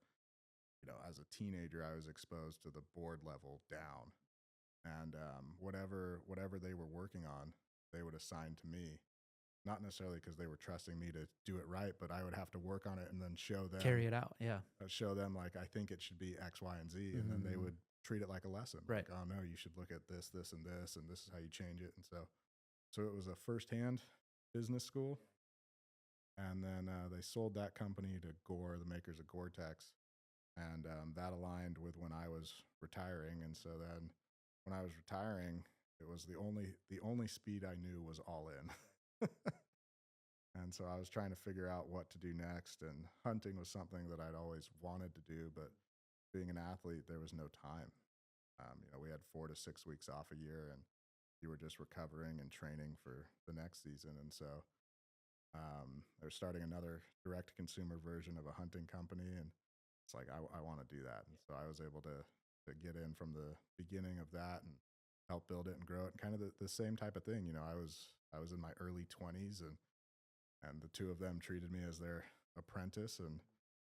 as a teenager, I was exposed to the board level down, and whatever they were working on, they would assign to me. Not necessarily because they were trusting me to do it right, but I would have to work on it and then carry it out. Yeah. show them like I think it should be X, Y, and Z, and then they hmm would treat it like a lesson. Right. Like, oh no, you should look at this, and this is how you change it. And so it was a firsthand business school, and then they sold that company to Gore, the makers of Gore-Tex, and that aligned with when I was retiring. And so then when I was retiring, it was the only speed I knew was all in. And so I was trying to figure out what to do next. And hunting was something that I'd always wanted to do, but being an athlete, there was no time. We had 4 to 6 weeks off a year, and you were just recovering and training for the next season. And so they're starting another direct to consumer version of a hunting company, and it's like I want to do that. And so I was able to get in from the beginning of that and help build it and grow it. And kind of the same type of thing. I was in my early 20s, and the two of them treated me as their apprentice and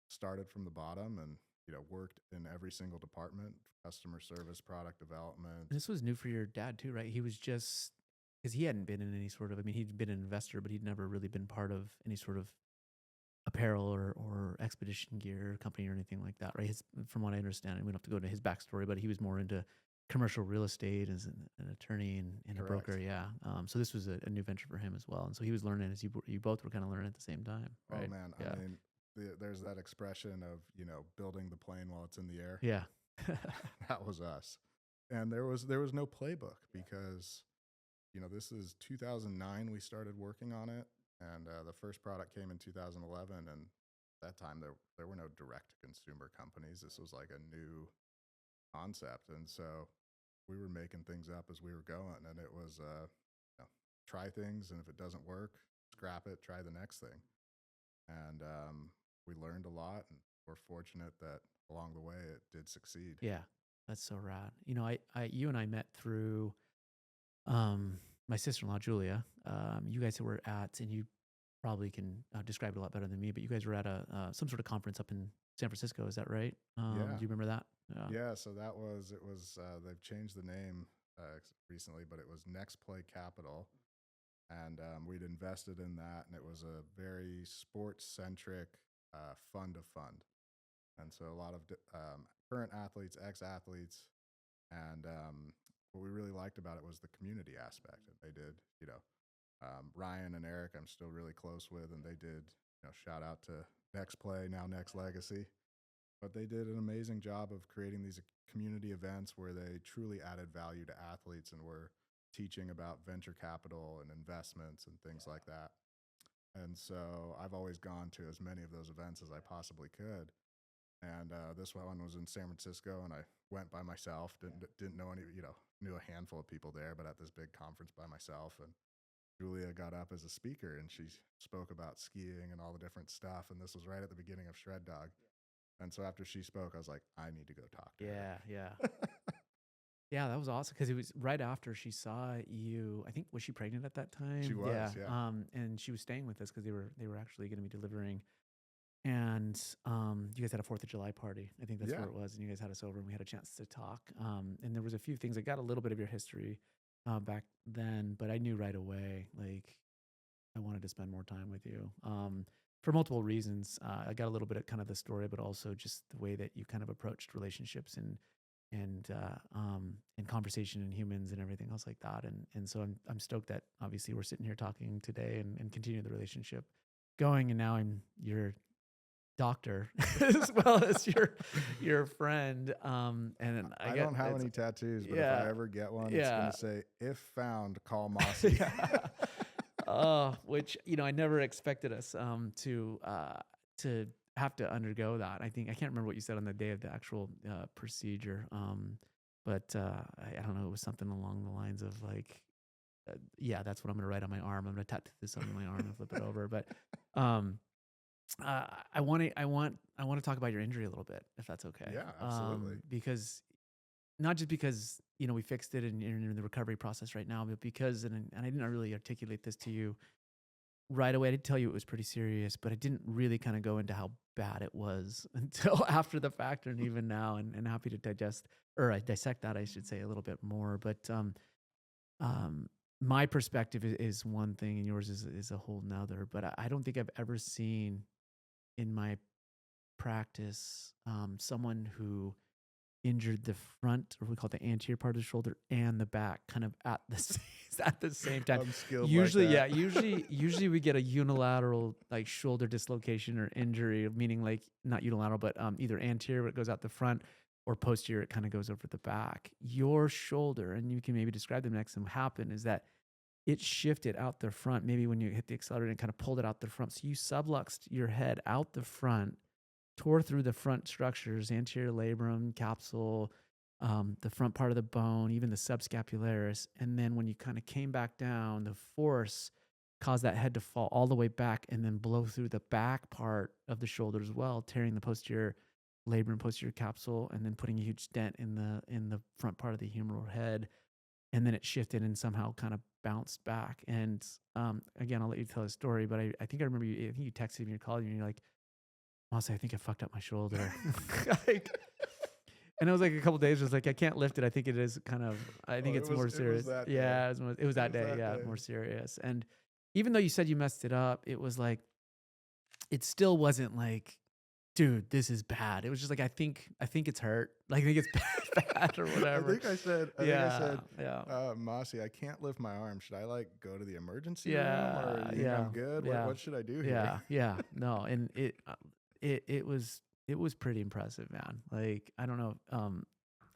started from the bottom, and worked in every single department: customer service, product development. And this was new for your dad too, right? He was just because he hadn't been in any sort of. I mean, he'd been an investor, but he'd never really been part of any sort of apparel or expedition gear company or anything like that, right? From what I understand, and we don't have to go into his backstory, but he was more into commercial real estate as an attorney and a broker. Correct. Yeah. So this was a new venture for him as well, and so he was learning as you both were kind of learning at the same time, Oh right? man, I Yeah. mean, there's that expression of building the plane while it's in the air. Yeah. That was us. And there was no playbook because this is 2009 we started working on it, and the first product came in 2011, and that time there were no direct to consumer companies. This was like a new concept, and so we were making things up as we were going, and it was try things, and if it doesn't work, scrap it, try the next thing. And we learned a lot, and we're fortunate that along the way it did succeed. Yeah. That's so rad. You and I met through um, my sister-in-law Julia. You guys were at, and you probably can describe it a lot better than me, but you guys were at a some sort of conference up in San Francisco. Is that right? Yeah, Do you remember that? Yeah. yeah. So it was they've changed the name recently, but it was Next Play Capital, and we'd invested in that, and it was a very sports centric. fund of fund. And so a lot of current athletes, ex athletes, and what we really liked about it was the community aspect. And they did, Ryan and Eric, I'm still really close with, and they did, shout out to Next Play, now Next Legacy. But they did an amazing job of creating these community events where they truly added value to athletes and were teaching about venture capital and investments and things like that. And so I've always gone to as many of those events as I possibly could. And this one was in San Francisco, and I went by myself. Didn't know any, knew a handful of people there, but at this big conference by myself. And Julia got up as a speaker, and she spoke about skiing and all the different stuff. And this was right at the beginning of Shred Dog. And so after she spoke, I was like, I need to go talk to her. Yeah, yeah. Yeah, that was awesome because it was right after she saw you. I think was she pregnant at that She time? Yeah. was, yeah. And she was staying with us because they were actually going to be delivering. And you guys had a 4th of July party. I think that's where Yeah. it was. And you guys had us over and we had a chance to talk. And there was a few things. I got a little bit of your history back then, but I knew right away, like, I wanted to spend more time with you for multiple reasons. I got a little bit of kind of the story, but also just the way that you kind of approached relationships and conversation and humans and everything else like that. And so I'm stoked that obviously we're sitting here talking today and continue the relationship going. And now I'm your doctor as well as your friend. And I get don't have it's any tattoos, but if I yeah ever get one, it's going yeah to say, if found, call Masi. yeah. Which I never expected us to have to undergo that. I can't remember what you said on the day of the actual procedure, but I don't know. It was something along the lines of like, yeah, that's what I'm going to write on my arm. I'm going to tattoo this on my arm and flip it over. But um, I want to talk about your injury a little bit, if that's okay. Yeah, absolutely. Because not just because we fixed it and you're in the recovery process right now, but because and I didn't really articulate this to you right away. I did tell you it was pretty serious, but I didn't really kind of go into how bad it was until after the fact, and even now, and happy to dissect that, I should say, a little bit more. But um, my perspective is one thing, and yours is a whole nother. But I don't think I've ever seen in my practice someone who injured the front, or we call it the anterior part of the shoulder, and the back kind of at the same time. I'm skilled Usually, like yeah, that. usually we get a unilateral like shoulder dislocation or injury, meaning like not unilateral, but either anterior, it goes out the front, or posterior, it kind of goes over the back. Your shoulder, and you can maybe describe the next thing happened, is that it shifted out the front. Maybe when you hit the accelerator and kind of pulled it out the front. So you subluxed your head out the front, tore through the front structures, anterior labrum, capsule, the front part of the bone, even the subscapularis. And then when you kind of came back down, the force caused that head to fall all the way back and then blow through the back part of the shoulder as well, tearing the posterior labrum, posterior capsule, and then putting a huge dent in the front part of the humeral head. And then it shifted and somehow kind of bounced back. And again, I'll let you tell the story, but I think I remember I think you texted me or called me and you're like, Masi, I think I fucked up my shoulder. Like, and it was like a couple days. It was like, I can't lift it. I think it is kind of. I think Oh, it's more it was serious. that day. Yeah, it was that day. that Yeah, day. more serious. And even though you said you messed it up, it was like it still wasn't like, dude, this is bad. It was just like I think it's hurt. Like I think it's bad or whatever. Yeah, yeah. Masi, I can't lift my arm. Should I like go to the emergency room, or Yeah, you think yeah, I'm good? What yeah, what should I do here? yeah, yeah. No, and it was pretty impressive, man. Like I don't know.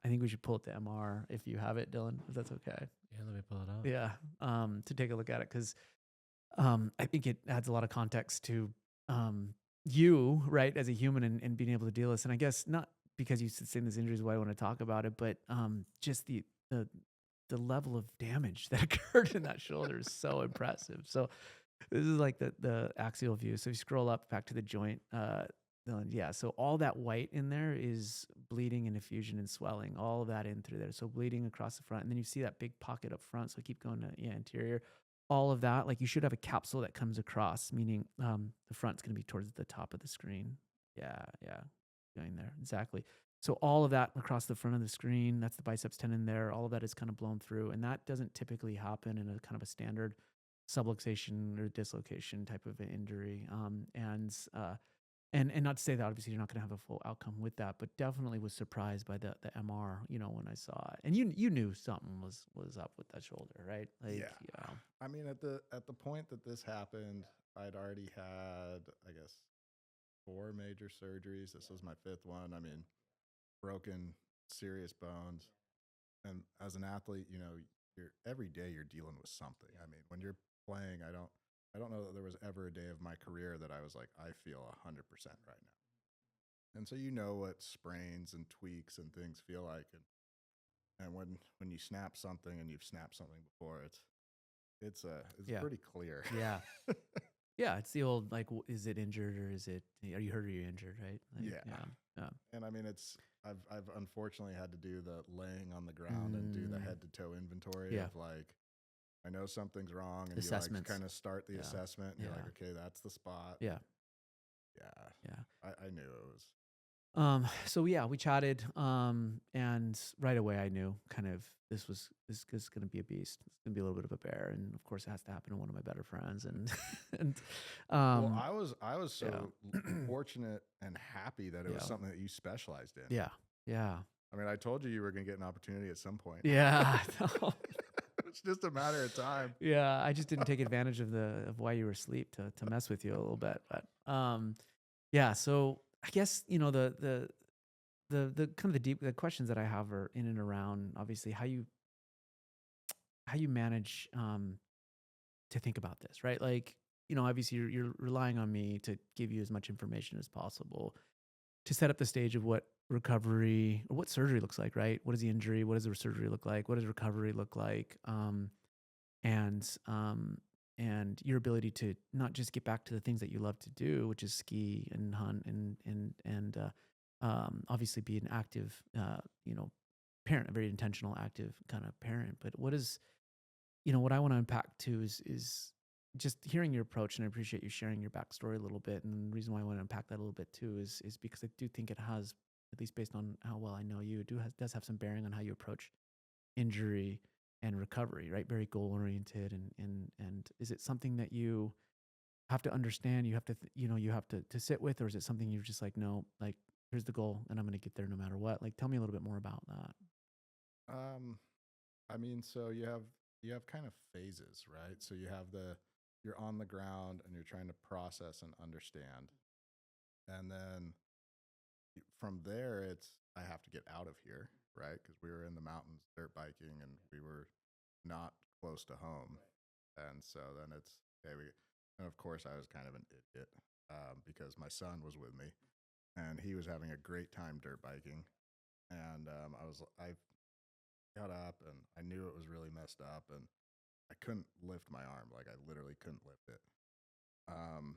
I think we should pull it to MR if you have it, Dylan. If that's okay. Yeah, let me pull it up. Yeah. To take a look at it because I think it adds a lot of context to you, right, as a human and being able to deal with this. And I guess not because you sustained this injury is why I want to talk about it, but just the level of damage that occurred in that shoulder is so impressive. So this is like the axial view. So if you scroll up back to the joint, yeah. So all that white in there is bleeding and effusion and swelling, all of that in through there. So bleeding across the front. And then you see that big pocket up front. So keep going to anterior. All of that, like you should have a capsule that comes across, meaning the front's going to be towards the top of the screen. Yeah, yeah. Going there. Exactly. So all of that across the front of the screen, that's the biceps tendon there. All of that is kind of blown through. And that doesn't typically happen in a kind of a standard subluxation or dislocation type of an injury. And not to say that obviously you're not going to have a full outcome with that, but definitely was surprised by the MR, when I saw it. And you knew something was up with that shoulder, right? Like, Yeah. I mean, at the point that this happened, I'd already had, I guess, 4 major surgeries. This was my 5th one. I mean, broken serious bones. And as an athlete, you're every day you're dealing with something. I mean, when you're playing, I don't know that there was ever a day of my career that I was like, I feel 100% right now. And so you know what sprains and tweaks and things feel like, and when you snap something and you've snapped something before, it's yeah, pretty clear. yeah, yeah. It's the old like, is it injured or is it? Are you hurt or are you injured? Right? Like, Yeah. yeah, yeah. And I mean, I've unfortunately had to do the laying on the ground and do the Mm, head to toe inventory yeah. of like, I know something's wrong, and you like Assessments. kind of start the Yeah, assessment, and you're yeah, like, okay, that's the spot. yeah, Yeah, yeah. I knew it was. So yeah, we chatted, and right away I knew kind of this is going to be a beast. It's going to be a little bit of a bear, and of course it has to happen to one of my better friends, and and Well, um, I was yeah, so fortunate and happy that it was yeah, something that you specialized in. yeah, yeah, I mean, I told you were going to get an opportunity at some point. yeah, no, It's just a matter of time. yeah. I just didn't take advantage of why you were asleep to mess with you a little bit, but yeah. So I guess the kind of the questions that I have are in and around obviously how you manage to think about this, right? Like, obviously you're relying on me to give you as much information as possible to set up the stage of what recovery or what surgery looks like, right? What is the injury? What does the surgery look like? What does recovery look like? And and your ability to not just get back to the things that you love to do, which is ski and hunt and obviously be an active, parent, a very intentional, active kind of parent. But what I want to unpack too is just hearing your approach, and I appreciate you sharing your backstory a little bit. And the reason why I want to unpack that a little bit too is because I do think it has, at least based on how well I know you, does have some bearing on how you approach injury and recovery, right? Very goal oriented, and is it something that you have to understand? You have to you have to sit with, or is it something you're just like, no, like here's the goal, and I'm going to get there no matter what? Like, tell me a little bit more about that. Um, I mean, so you have kind of phases, right? So you're on the ground and you're trying to process and understand, and then from there, it's I have to get out of here, right? Because we were in the mountains dirt biking, and we were not close to home, and so then it's okay. And of course, I was kind of an idiot because my son was with me, and he was having a great time dirt biking, and I got up and I knew it was really messed up, and I couldn't lift my arm, like I literally couldn't lift it. Um,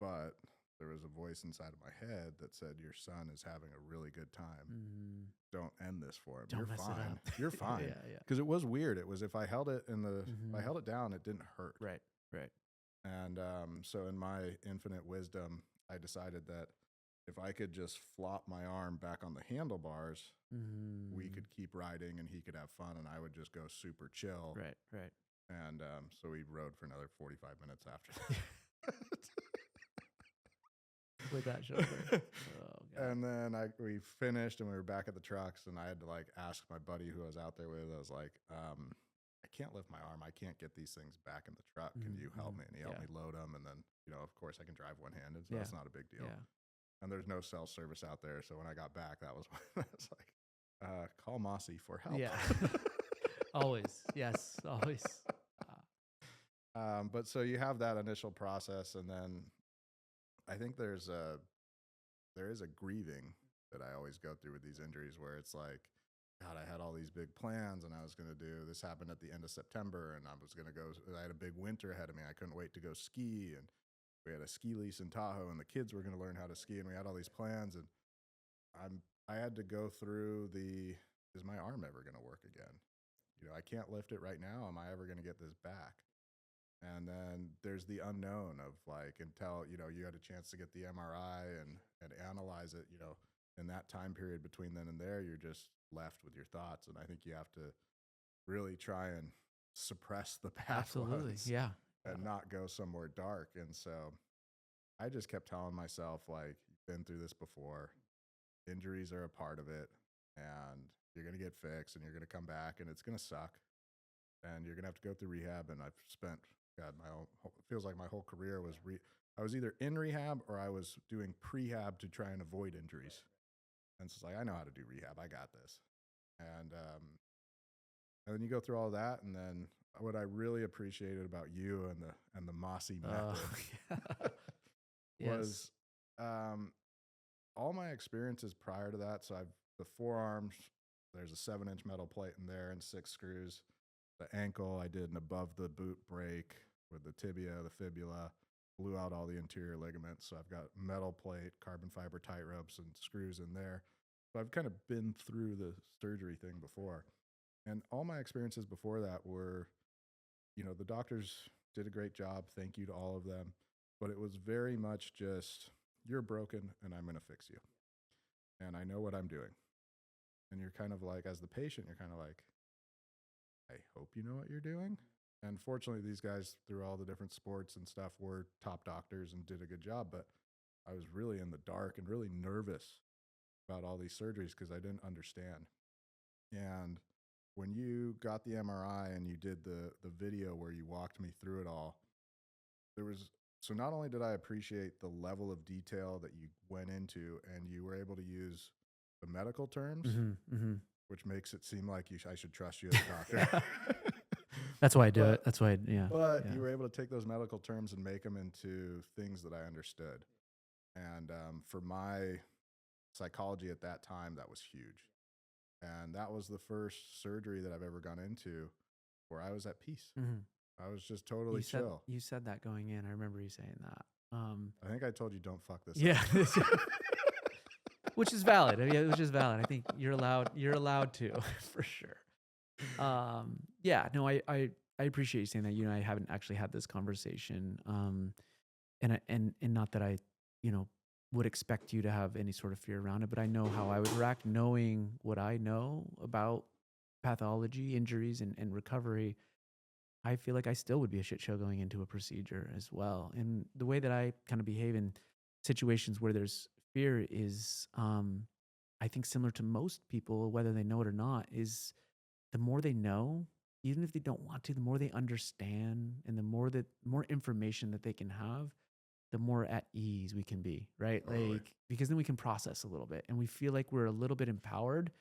but there was a voice inside of my head that said, "Your son is having a really good time. Mm, Don't end this for him. You're don't mess it fine. up. You're Yeah, fine." yeah. Because it was weird. It was if I held it if I Hmm. held it down, it didn't hurt. Right, right. And so, in my infinite wisdom, I decided that if I could just flop my arm back on the handlebars, we Hmm. could keep riding and he could have fun, and I would just go super chill. Right, right. And so we rode for another 45 minutes after that. With that shoulder. Oh god. And then we finished and we were back at the trucks, and I had to like ask my buddy who I was out there with. I was like, I can't lift my arm. I can't get these things back in the truck. Can you help Mm-hmm. me? And he helped Yeah, me load them. And then, of course, I can drive one handed, so yeah, that's not a big deal. yeah, And there's no cell service out there. So when I got back, that was when I was like, call Masi for help. yeah. Always, yes, always. But so you have that initial process, and then I think there is a grieving that I always go through with these injuries where it's like, God, I had all these big plans and I was going to do this happened at the end of September, and I was going to go, I had a big winter ahead of me. I couldn't wait to go ski, and we had a ski lease in Tahoe, and the kids were going to learn how to ski, and we had all these plans, and I had to go through is my arm ever going to work again? I can't lift it right now. Am I ever going to get this back? And then there's the unknown of like, until you had a chance to get the MRI and analyze it, in that time period between then and there, you're just left with your thoughts. And I think you have to really try and suppress the bad Absolutely. ones Yeah. and not go somewhere dark. And so I just kept telling myself, like, been through this before. Injuries are a part of it, and you're going to get fixed and you're going to come back and it's going to suck and you're going to have to go through rehab. And I've spent, God, it feels like my whole career was, I was either in rehab or I was doing prehab to try and avoid injuries. And it's like, I know how to do rehab. I got this. And, and then you go through all that. And then what I really appreciated about you and the Masi Oh, method yeah. Yes. was, um, all my experiences prior to that. So I've the forearms, there's a 7-inch metal plate in there and 6 screws. The ankle, I did an above the boot break with the tibia, the fibula, blew out all the interior ligaments. So I've got metal plate, carbon fiber tight ropes, and screws in there. So I've kind of been through the surgery thing before. And all my experiences before that were, the doctors did a great job. Thank you to all of them. But it was very much just, you're broken and I'm going to fix you. And I know what I'm doing. And you're kind of like, as the patient, you're kind of like, I hope you know what you're doing. And fortunately, these guys, through all the different sports and stuff, were top doctors and did a good job. But I was really in the dark and really nervous about all these surgeries because I didn't understand. And when you got the MRI and you did the video where you walked me through it all, there was so not only did I appreciate the level of detail that you went into and you were able to use the medical terms, Hmm. Hmm. which makes it seem like I should trust you as a doctor. Yeah. That's why I do it. but That's why, yeah. but Yeah. you were able to take those medical terms and make them into things that I understood. And for my psychology at that time, that was huge. And that was the first surgery that I've ever gone into where I was at peace. Hmm. I was just totally chill. You said that going in. I remember you saying that. I think I told you don't fuck this Yeah. up. Which is valid. I mean, which is valid. I think you're allowed to for sure. Yeah, no, I appreciate you saying that. I haven't actually had this conversation. And not that I, you know, would expect you to have any sort of fear around it, but I know how I would react knowing what I know about pathology, injuries, and recovery. I feel like I still would be a shit show going into a procedure as well. And the way that I kind of behave in situations where there's fear is, I think, similar to most people, whether they know it or not, is the more they know, even if they don't want to, the more they understand, and the more information that they can have, the more at ease we can be, right? Totally. Like, because then we can process a little bit, and we feel like we're a little bit empowered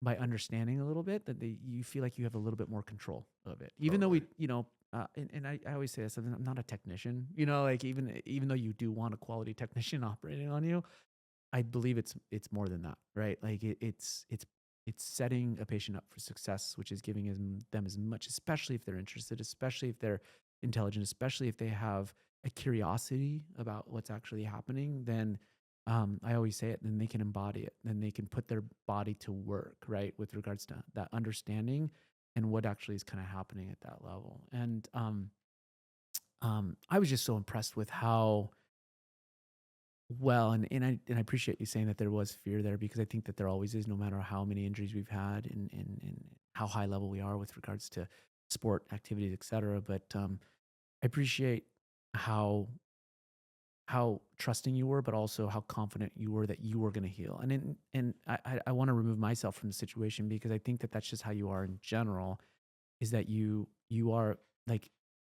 by understanding a little bit, that you feel like you have a little bit more control of it, even though Totally. and I always say this, I'm not a technician, like even though you do want a quality technician operating on you, I believe it's more than that, right? Like it's setting a patient up for success, which is giving them as much, especially if they're interested, especially if they're intelligent, especially if they have a curiosity about what's actually happening. Then I always say it, then they can embody it, then they can put their body to work, right, with regards to that understanding and what actually is kind of happening at that level. And I was just so impressed with how well, and I appreciate you saying that there was fear there, because I think that there always is, no matter how many injuries we've had and how high level we are with regards to sport activities, et cetera. But I appreciate how trusting you were, but also how confident you were that you were going to heal. And I want to remove myself from the situation, because I think that that's just how you are in general. Is that you are like,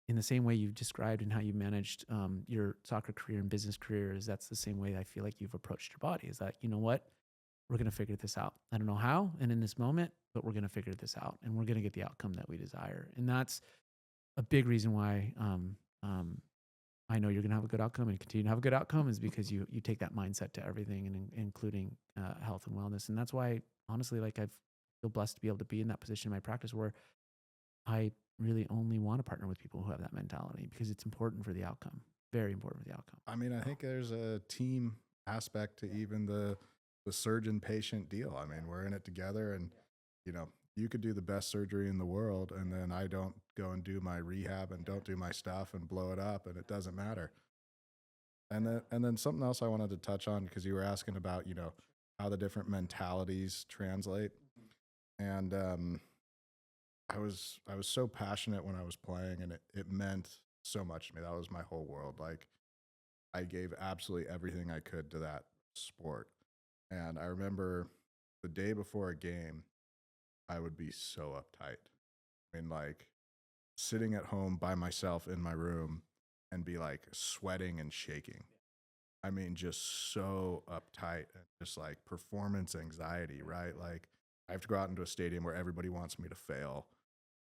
in the same way you've described and how you managed your soccer career and business career, is that's the same way I feel like you've approached your body. Is that, you know what, we're going to figure this out. I don't know how, and in this moment, but we're going to figure this out, and we're going to get the outcome that we desire. And that's a big reason why I know you're going to have a good outcome and continue to have a good outcome, is because you take that mindset to everything, and including health and wellness. And that's why, honestly, like, I feel blessed to be able to be in that position in my practice where I really only want to partner with people who have that mentality, because it's important for the outcome. Very important for the outcome. I mean, I think there's a team aspect to even the surgeon patient deal. I mean, we're in it together and you could do the best surgery in the world and then I don't go and do my rehab and don't do my stuff and blow it up and it doesn't matter. And then something else I wanted to touch on because you were asking about, how the different mentalities translate. And I was so passionate when I was playing and it meant so much to me. That was my whole world. Like I gave absolutely everything I could to that sport. And I remember the day before a game, I would be so uptight. I mean, like sitting at home by myself in my room and be like sweating and shaking. I mean, just so uptight and just like performance anxiety, right? Like I have to go out into a stadium where everybody wants me to fail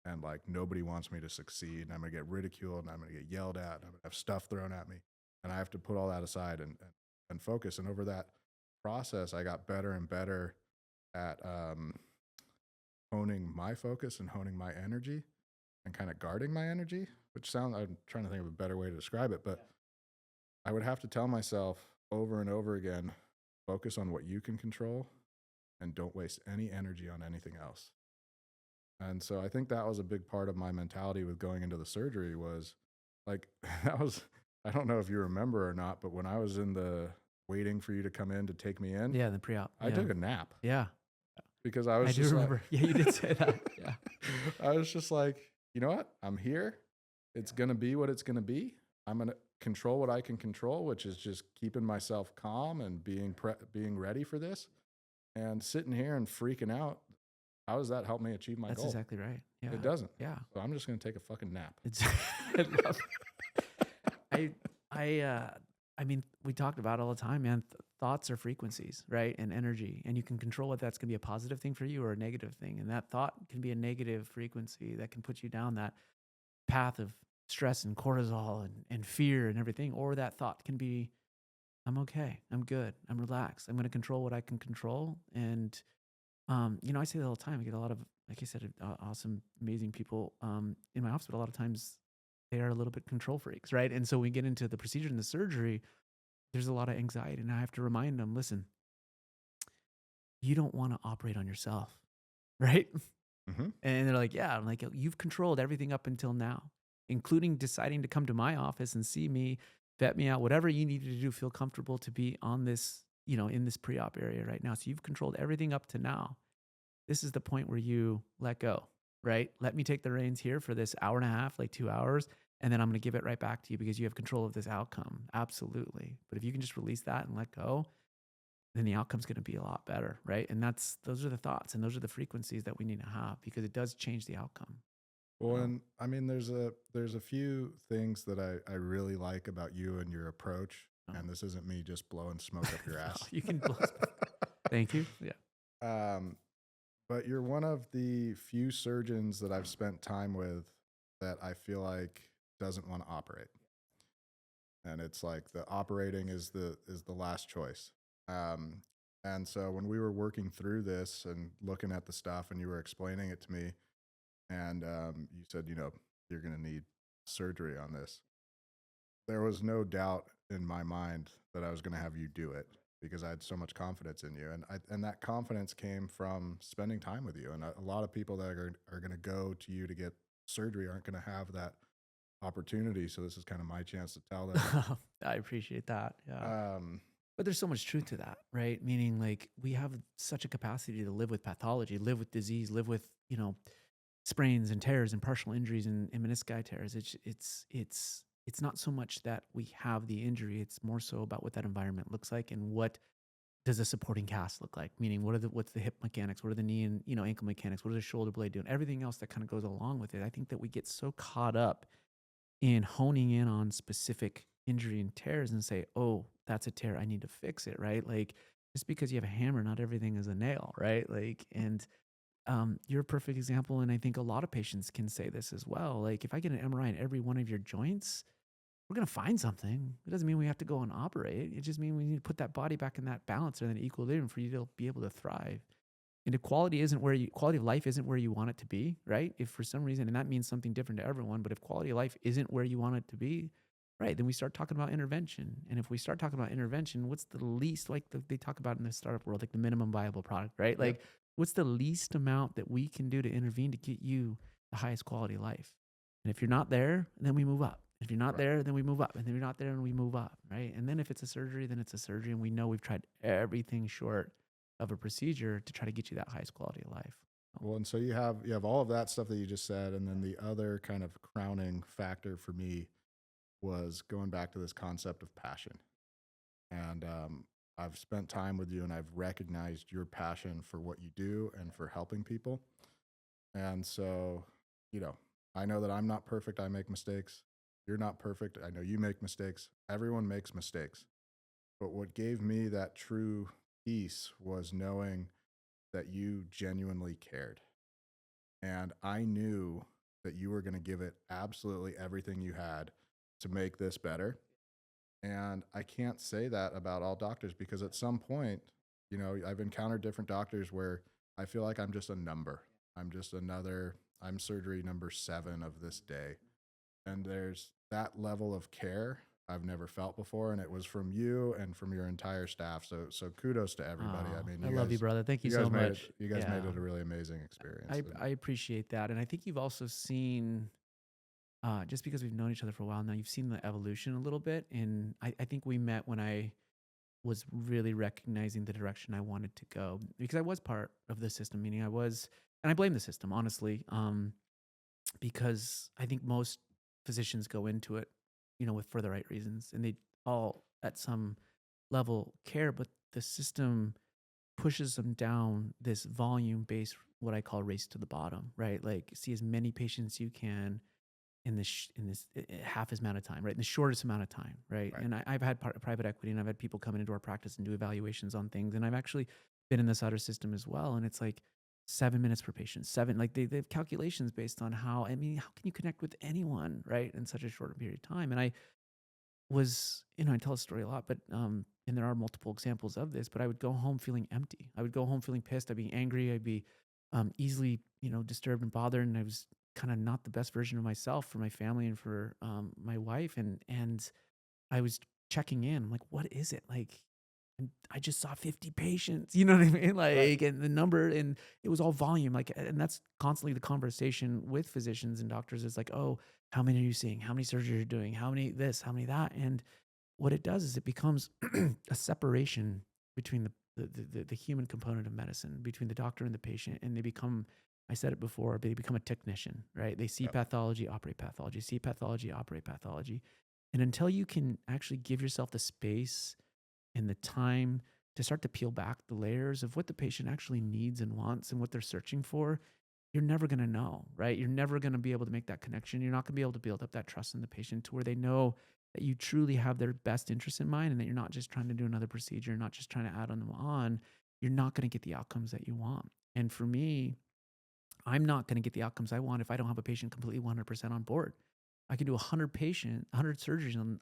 and like nobody wants me to succeed. And I'm gonna get ridiculed and I'm gonna get yelled at and I'm gonna have stuff thrown at me. And I have to put all that aside and focus. And over that process, I got better and better at honing my focus and honing my energy and kind of guarding my energy, which sounds, I'm trying to think of a better way to describe it, but I would have to tell myself over and over again, focus on what you can control and don't waste any energy on anything else. And so I think that was a big part of my mentality with going into the surgery was like, that was, I don't know if you remember or not, but when I was in the waiting for you to come in to take me in, Yeah, the pre-op. I Yeah. took a nap Yeah. because I I was do just like, remember. Yeah, you did say that. Yeah. I was just like, you know what? I'm here. It's going to be what it's going to be. I'm going to control what I can control, which is just keeping myself calm and being ready for this and sitting here and freaking out. How does that help me achieve my That's goal? exactly right. Yeah. It doesn't. Yeah. So I'm just going to take a fucking nap. It's I love I I I mean, we talked about it all the time, man. Thoughts are frequencies, right? And energy. And you can control what that's going to be a positive thing for you or a negative thing. And that thought can be a negative frequency that can put you down that path of stress and cortisol and fear and everything. Or that thought can be, I'm okay. I'm good. I'm relaxed. I'm going to control what I can control. And, I say that all the time. I get a lot of, like I said, awesome, amazing people in my office, but a lot of times they are a little bit control freaks, right? And so we get into the procedure and the surgery, there's a lot of anxiety. And I have to remind them, listen, you don't want to operate on yourself, right? Hmm. And they're like, yeah. I'm like, you've controlled everything up until now, including deciding to come to my office and see me, vet me out, whatever you needed to do, feel comfortable to be on this, in this pre op area right now. So you've controlled everything up to now. This is the point where you let go, right? Let me take the reins here for this hour and a half, like 2 hours, and then I'm going to give it right back to you because you have control of this outcome. Absolutely. But if you can just release that and let go, then the outcome's going to be a lot better, right? And those are the thoughts and those are the frequencies that we need to have because it does change the outcome. Well, So, and I mean, there's a few things that I really like about you and your approach. oh, And this isn't me just blowing smoke up your no, ass. you can bless. Thank you. Yeah. um, but you're one of the few surgeons that I've spent time with that I feel like doesn't want to operate. And it's like the operating is the last choice. Um, and so when we were working through this and looking at the stuff, and you were explaining it to me, and you said, you're going to need surgery on this. There was no doubt in my mind that I was going to have you do it because I had so much confidence in you, and that confidence came from spending time with you. And a lot of people that are going to go to you to get surgery aren't going to have that opportunity. So this is kind of my chance to tell them. I appreciate that. Yeah. Um, But there's so much truth to that, right? Meaning like we have such a capacity to live with pathology, live with disease, live with, sprains and tears and partial injuries and menisci tears. It's not so much that we have the injury. It's more so about what that environment looks like and what does a supporting cast look like? Meaning what's the hip mechanics? What are the knee and, ankle mechanics? What is the shoulder blade doing? Everything else that kind of goes along with it. I think that we get so caught up in honing in on specific injury and tears and say, oh, that's a tear. I need to fix it, right? Like just because you have a hammer, not everything is a nail, right? Like, and you're a perfect example. And I think a lot of patients can say this as well. Like if I get an MRI in every one of your joints, we're going to find something. It doesn't mean we have to go and operate. It just means we need to put that body back in that balance or that equilibrium for you to be able to thrive. And if quality of life isn't where you want it to be, right? If for some reason, and that means something different to everyone, but if quality of life isn't where you want it to be, right, then we start talking about intervention. And if we start talking about intervention, what's the least, like they talk about in the startup world, like the minimum viable product, right? Yep. Like what's the least amount that we can do to intervene to get you the highest quality of life? And if you're not there, then we move up. If you're not Right. there, then we move up. And then you're not there, and we move up, right? And then if it's a surgery, then it's a surgery. And we know we've tried everything short of a procedure to try to get you that highest quality of life. Well, and so you have all of that stuff that you just said, and then the other kind of crowning factor for me was going back to this concept of passion. And I've spent time with you and I've recognized your passion for what you do and for helping people. And so, you know, I know that I'm not perfect. I make mistakes. You're not perfect. I know you make mistakes. Everyone makes mistakes. But what gave me that true peace was knowing that you genuinely cared. And I knew that you were going to give it absolutely everything you had to make this better. And I can't say that about all doctors because at some point, you know, I've encountered different doctors where I feel like I'm just a number. I'm just another, I'm surgery number 7 of this day. And there's that level of care I've never felt before. And it was from you and from your entire staff. So kudos to everybody. I Oh, mean, I love you, brother. Thank you so much. you guys made Yeah, it a really amazing experience. And I appreciate that, and I think you've also seen, just because we've known each other for a while now, you've seen the evolution a little bit. And I think we met when I was really recognizing the direction I wanted to go because I was part of the system, meaning I was, and I blame the system honestly, because I think most physicians go into it, with for the right reasons, and they all at some level care, but the system pushes them down this volume based, what I call race to the bottom, right? Like see as many patients you can in this half as amount of time, right? In the shortest amount of time, right? right. And I've had private equity, and I've had people come into our practice and do evaluations on things, and I've actually been in this other system as well, and it's like 7 minutes per patient, seven. Like they have calculations based on how. I mean, how can you connect with anyone, right, in such a short period of time? And I was, I tell a story a lot, but and there are multiple examples of this, but I would go home feeling empty. I would go home feeling pissed. I'd be angry. I'd be easily, disturbed and bothered, and I was kind of not the best version of myself for my family and for my wife. And I was checking in. I'm like, what is it like? And I just saw 50 patients, you know what I mean? Right. Like, and the number, and it was all volume. Like, and that's constantly the conversation with physicians and doctors is like, oh, how many are you seeing? How many surgeries are you doing? How many this, how many that? And what it does is it becomes a separation between the human component of medicine, between the doctor and the patient. And they become, I said it before, but they become a technician, right? They see Yep. pathology, operate pathology, see pathology, operate pathology. And until you can actually give yourself the space and the time to start to peel back the layers of what the patient actually needs and wants and what they're searching for, you're never going to know, right? You're never going to be able to make that connection. You're not going to be able to build up that trust in the patient to where they know that you truly have their best interest in mind and that you're not just trying to do another procedure, not just trying to add on them on. You're not going to get the outcomes that you want. And for me, I'm not going to get the outcomes I want if I don't have a patient completely 100% on board. I can do 100 surgeries on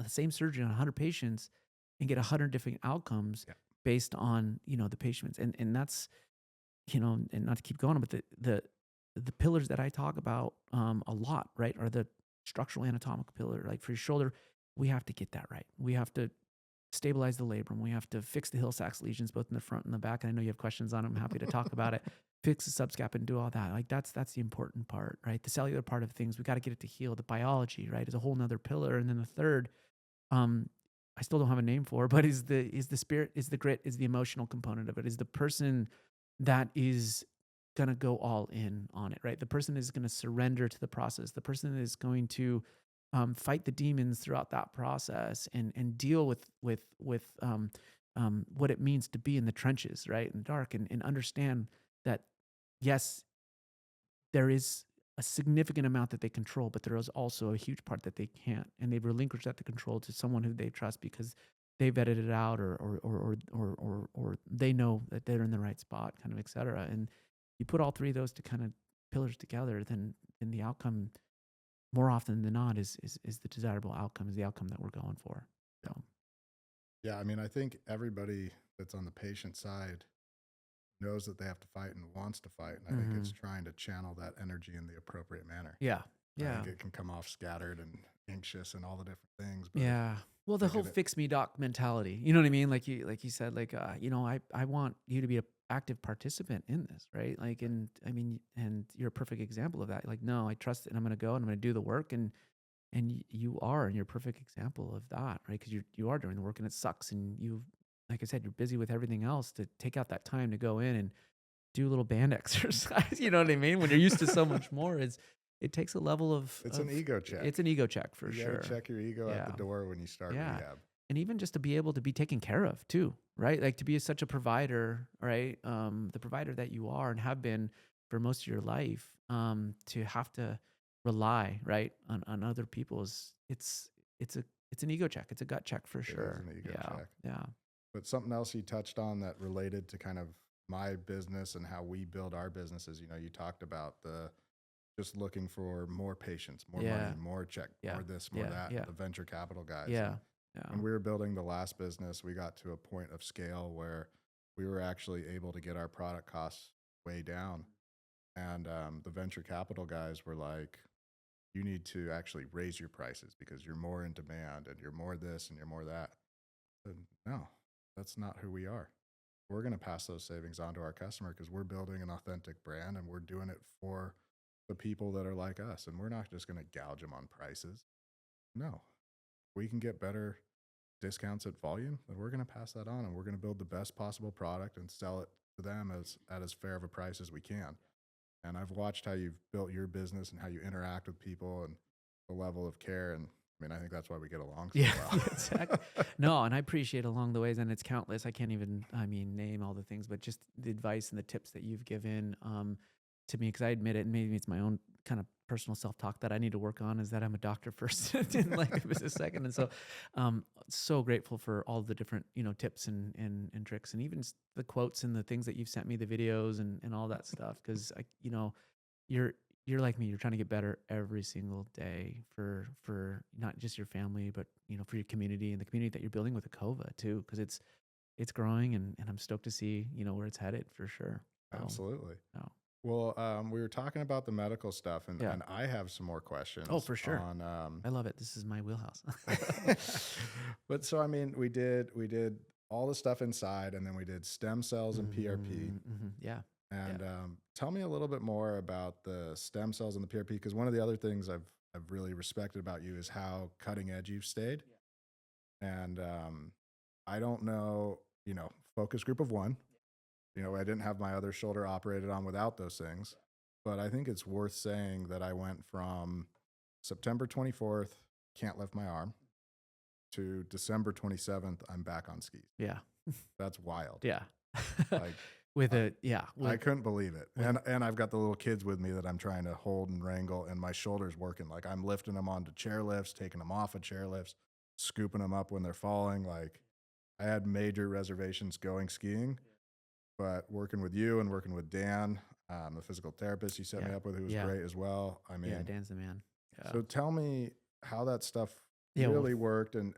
the same surgery on 100 patients and get 100 different outcomes Yeah. based on, the patients. And that's, and not to keep going, but the pillars that I talk about a lot, right, are the structural anatomical pillar. Like for your shoulder, we have to get that right. We have to stabilize the labrum. We have to fix the Hill-Sachs lesions, both in the front and the back. And I know you have questions on them. I'm happy to talk about it. Fix the subscap and do all that. Like that's the important part, right? The cellular part of things, we got to get it to heal. The biology, right, is a whole nother pillar. And then the third, um, I still don't have a name for, but is the spirit, is the grit, is the emotional component of it, is the person that is gonna go all in on it, right? The person is gonna surrender to the process. The person is going to fight the demons throughout that process and deal with what it means to be in the trenches, right, in the dark, and understand that yes, there is a significant amount that they control, but there is also a huge part that they can't, and they've relinquished that to control to someone who they trust because they've vetted it out, or they know that they're in the right spot, kind of, et cetera. And you put all three of those to kind of pillars together, then the outcome more often than not is the desirable outcome, is the outcome that we're going for. So Yeah. I mean, I think everybody that's on the patient side knows that they have to fight and wants to fight. And I think it's mhm. trying to channel that energy in the appropriate manner. Yeah, I think yeah. it can come off scattered and anxious and all the different things, but if Yeah. Well, the they whole get it, "fix me doc" mentality, you know what I mean? Like you said, like, I want you to be a active participant in this, right? Like, right, and I mean, and you're a perfect example of that. Like, no, I trust it, and I'm gonna go and I'm gonna do the work, and you are, and you're a perfect example of that, right? Because you are doing the work, and it sucks, and like I said, you're busy with everything else to take out that time to go in and do a little band exercise. You know what I mean? When you're used to so much more, it takes a level it's an ego it's check. an ego check for You got to sure. check your ego at the Yeah. door when you start Yeah. rehab. and even just to be able to be taken care of too, right? Like to be such a provider, right? The provider that you are and have been for most of your life, to have to rely, right, on other people's, it's a, it's an ego check. It's a gut check for It is sure. an ego Yeah. check. Yeah. But something else you touched on that related to kind of my business and how we build our businesses, you talked about the just looking for more patients, more money, Yeah. more check, Yeah. more this, more Yeah. that, Yeah. the venture capital guys. And Yeah. Yeah. when we were building the last business, we got to a point of scale where we were actually able to get our product costs way down. And the venture capital guys were like, you need to actually raise your prices because you're more in demand and you're more this and you're more that. And no, that's not who we are. We're going to pass those savings on to our customer because we're building an authentic brand and we're doing it for the people that are like us. And we're not just going to gouge them on prices. No, we can get better discounts at volume, then we're going to pass that on and we're going to build the best possible product and sell it to them as at as fair of a price as we can. And I've watched how you've built your business and how you interact with people and the level of care. And I mean, I think that's why we get along so Yeah, yeah, exactly. well. No, and I appreciate along the ways, and it's countless. I can't even, I mean, name all the things, but just the advice and the tips that you've given, to me, because I admit it, and maybe it's my own kind of personal self-talk that I need to work on, is that I'm a doctor first and like a business second. And so, so grateful for all the different, tips and tricks, and even the quotes and the things that you've sent me, the videos and all that stuff. Because you're you're like me. You're trying to get better every single day for not just your family, but for your community and the community that you're building with Akova too, because it's growing, and I'm stoked to see where it's headed for sure. So, Absolutely. oh Well, we were talking about the medical stuff, and, yeah, and I have some more oh questions for sure. on. I love it. This is my wheelhouse. But so I mean, we did all the stuff inside, and then we did stem cells and PRP. Yeah, yeah, And tell me a little bit more about the stem cells and the PRP, because one of the other things I've really respected about you is how cutting edge you've stayed. And I don't know, focus group of one. I didn't have my other shoulder operated on without those things, but I think it's worth saying that I went from September 24th, can't lift my arm, to December 27th, I'm back on skis. yeah, That's wild. yeah. Like With I, a yeah, I with couldn't believe it. with And I've got the little kids with me that I'm trying to hold and wrangle, and my shoulder's working. Like I'm lifting them onto chairlifts, taking them off of chairlifts, scooping them up when they're falling. Like I had major reservations going skiing, but working with you and working with Dan, the physical therapist you set yeah, me up with, who was yeah, great as well. I yeah. mean, Dan's the man. Yeah, so tell me how that stuff yeah. Well, really worked and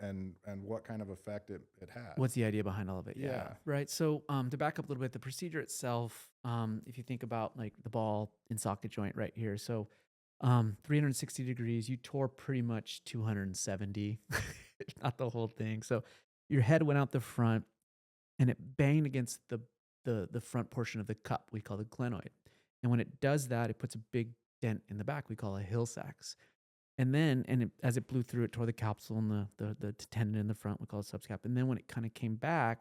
what kind of effect it had. what's the idea behind all of it? Yeah. Yeah. Right. So, to back up a little bit, the procedure itself, if you think about like the ball and socket joint right here. So, 360 degrees, you tore pretty much 270, not the whole thing. So your head went out the front and it banged against the front portion of the cup we call the glenoid. And when it does that, it puts a big dent in the back we call a Hill Sachs. And then, as it blew through, it tore the capsule and the tendon in the front, we call it subscap. And then when it kind of came back,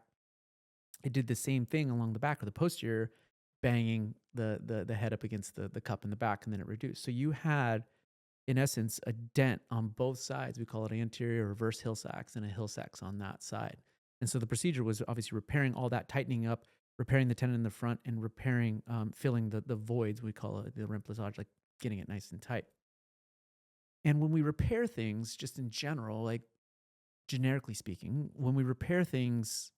it did the same thing along the back of the posterior, banging the head up against the cup in the back, and then it reduced. So you had, in essence, a dent on both sides. We call it anterior reverse Hill Sachs and a Hill Sachs on that side. And so the procedure was obviously repairing all that, tightening up, repairing the tendon in the front, and repairing, filling the voids, we call it the remplissage, like getting it nice and tight. And when we repair things, just in general, like generically speaking, when we repair things,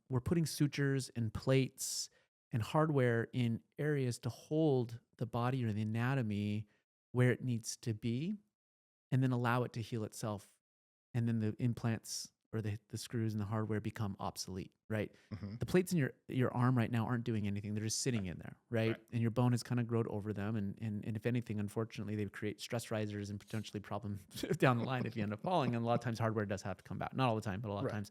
we're putting sutures and plates and hardware in areas to hold the body or the anatomy where it needs to be, and then allow it to heal itself. And then the implants or the screws and the hardware become obsolete, right? Hmm. The plates in your arm right now aren't doing anything. They're just sitting in there, right? And your bone has kind of grown over them. And if anything, unfortunately, they create stress risers and potentially problems down the line if you end up falling. And a lot of times hardware does have to come back. Not all the time, but a lot of Right. times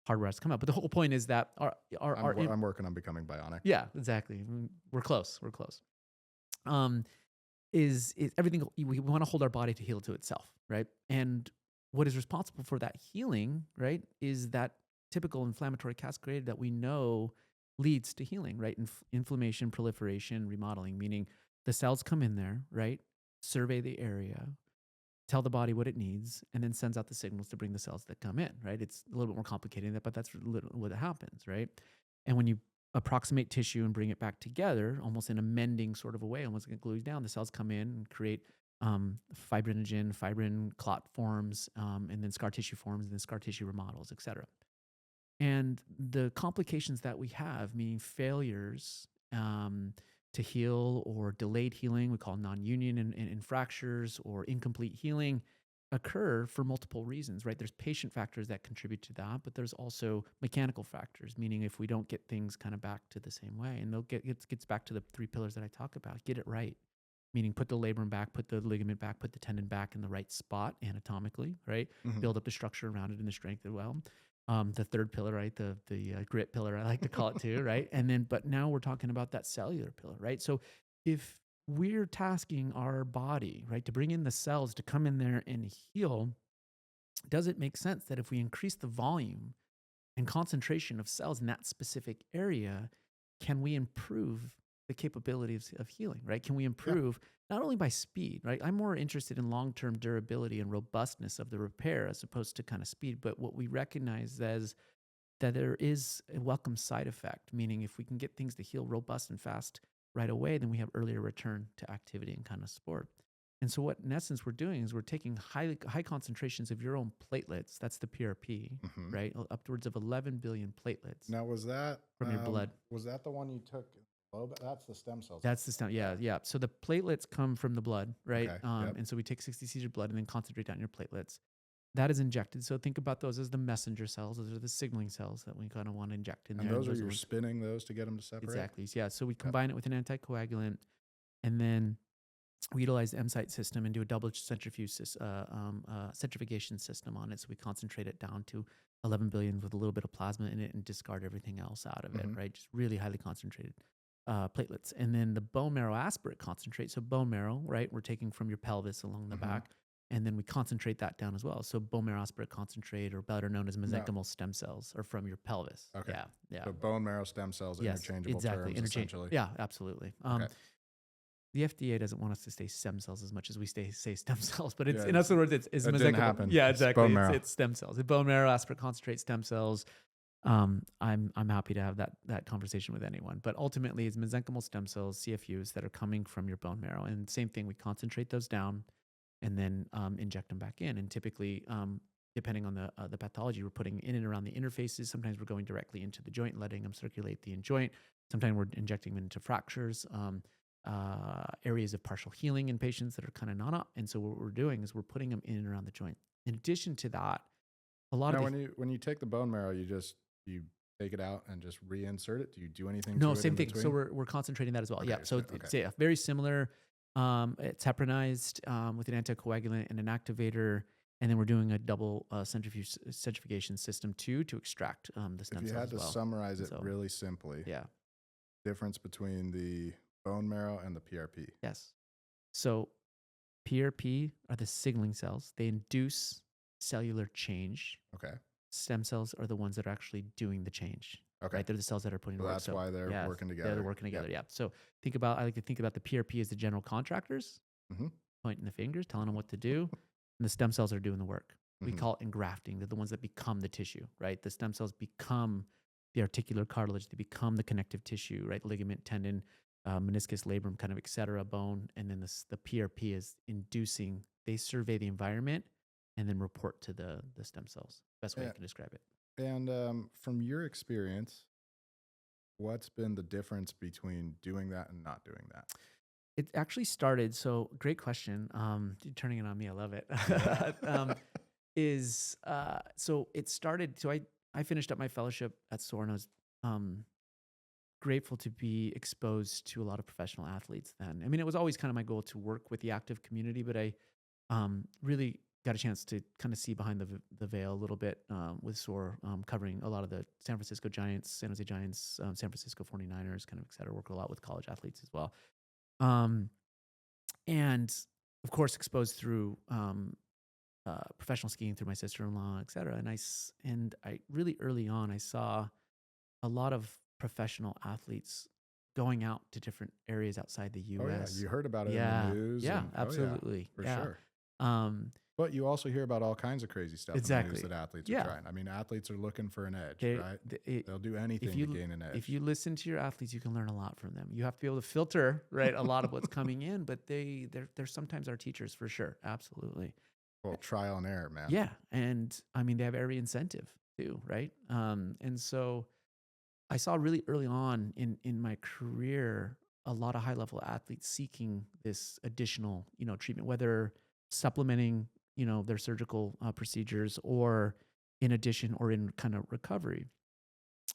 hardware has to come out. But the whole point is that I'm working on becoming bionic. yeah, exactly. We're close. We're close. Um, is everything we want to hold our body to heal to itself, right? And what is responsible for that healing, right, is that typical inflammatory cascade that we know leads to healing, right? Inflammation, proliferation, remodeling, meaning the cells come in there, right? Survey the area, tell the body what it needs, and then sends out the signals to bring the cells that come in, right? It's a little bit more complicated than that, but that's what happens, right? And when you approximate tissue and bring it back together, almost in a mending sort of a way, almost like it glues down, the cells come in and create fibrinogen, fibrin clot forms, and then scar tissue forms, and then scar tissue remodels, et cetera. And the complications that we have, meaning failures to heal or delayed healing, we call non-union and fractures or incomplete healing, occur for multiple reasons, right? There's patient factors that contribute to that, but there's also mechanical factors, meaning if we don't get things kind of back to the same way, and it gets back to the three pillars that I talk about, get it right, meaning put the labrum back, put the ligament back, put the tendon back in the right spot anatomically, right? Mhm. Build up the structure around it and the strength as well. The third pillar, right? The grit pillar, I like to call it too, right? And then, but now we're talking about that cellular pillar, right? So if we're tasking our body, right, to bring in the cells to come in there and heal, does it make sense that if we increase the volume and concentration of cells in that specific area, can we improve the capabilities of healing, right? Can we Yeah. improve not only by speed, right? I'm more interested in long-term durability and robustness of the repair as opposed to kind of speed. But what we recognize as that there is a welcome side effect, meaning if we can get things to heal robust and fast right away, then we have earlier return to activity and kind of sport. And so what in essence we're doing is we're taking high concentrations of your own platelets, that's the PRP, Mhm. right? Upwards of 11 billion platelets Now from your blood. was that the one you took that's the stem cells, I That's the think. stem. Yeah, yeah. So the platelets come from the blood, right? Okay. Yep. And so we take 60 cc's of blood and then concentrate down your platelets. That is injected. So think about those as the messenger cells. Those are the signaling cells that we kind of want to inject in And there. those are Those are you're ones, spinning those to get them to separate? exactly. Yeah. So we Yep. combine it with an anticoagulant, and then we utilize the M-site system and do a double centrifugation system on it. So we concentrate it down to 11 billion with a little bit of plasma in it and discard everything else out of it, Mhm. right? Just really highly concentrated platelets. And then the bone marrow aspirate concentrate. So bone marrow, right? We're taking from your pelvis along the Mhm. back. And then we concentrate that down as well. So bone marrow aspirate concentrate, or better known as No. mesenchymal stem cells, are from your pelvis. Okay. Yeah, yeah. So bone marrow stem cells, Yes, interchangeable exactly. terms Interchange. essentially. Yeah, absolutely. Okay. The FDA doesn't want us to say stem cells as much as we say stem cells, but it's Yeah, in other words, it's that didn't mesenchymal. happen. Yeah, It's bone exactly. marrow. It's stem cells. The bone marrow aspirate concentrate stem cells. I'm happy to have that conversation with anyone, but ultimately, it's mesenchymal stem cells, CFUs, that are coming from your bone marrow, and same thing. We concentrate those down and then inject them back in, and typically. Depending on the pathology, we're putting in and around the interfaces. Sometimes we're going directly into the joint, letting them circulate the joint. Sometimes we're injecting them into fractures, areas of partial healing in patients that are kind of non-op. And so what we're doing is we're putting them in and around the joint. In addition to that, a lot Now, of the when you take the bone marrow, you take it out and just reinsert it. Do you do anything no to it same in thing. So between? we're concentrating that as well. Okay. Yeah. So Okay. it's yeah, very similar. It's heparinized with an anticoagulant and an activator. And then we're doing a double centrifugation system too to extract the If stem you cells had as to well. summarize And it so really simply, yeah, difference between the bone marrow and the PRP. yes. So PRP are the signaling cells. They induce cellular change. Okay. Stem cells are the ones that are actually doing the change, Okay. right? They're the cells that are putting So the work. that's So why they're yeah, working they're together. working together. Yep. Yeah. So I like to think about the PRP as the general contractors, Mhm. pointing the fingers, telling them what to do, and the stem cells are doing the work. We Mhm. call it engrafting. They're the ones that become the tissue, right? The stem cells become the articular cartilage. They become the connective tissue, right? Ligament, tendon, meniscus, labrum, kind of, et cetera, bone. And then the PRP is inducing. They survey the environment and then report to the stem cells. Best way I Yeah. can describe it. And from your experience, what's been the difference between doing that and not doing that? It actually started. So great question. You're turning it on me. I love it. So it started. So I finished up my fellowship at SOAR, and I was grateful to be exposed to a lot of professional athletes. Then, I mean, it was always kind of my goal to work with the active community, but I really got a chance to kind of see behind the veil a little bit with SOAR, covering a lot of the San Francisco Giants, San Jose Giants, San Francisco 49ers, kind of, et cetera. Work a lot with college athletes as well. Um, and of course, exposed through professional skiing through my sister-in-law, et cetera. And I really early on, I saw a lot of professional athletes going out to different areas outside the Oh yeah, U.S. you heard about it in the Yeah, news, yeah, and oh yeah, absolutely, for yeah. sure. But you also hear about all kinds of crazy stuff in the news Exactly. that athletes are Yeah. trying. I mean, athletes are looking for an edge, They, right? the, it, They'll do if anything to you gain an if edge. you listen to your athletes, you can learn a lot from them. You have to be able to filter, right, a lot of what's coming in, but they're sometimes our teachers for sure. Absolutely. Well, trial and error, man. Yeah, and I mean they have every incentive to, right? And so I saw really early on in my career a lot of high level athletes seeking this additional, treatment, whether supplementing, their surgical procedures or in addition or in kind of recovery.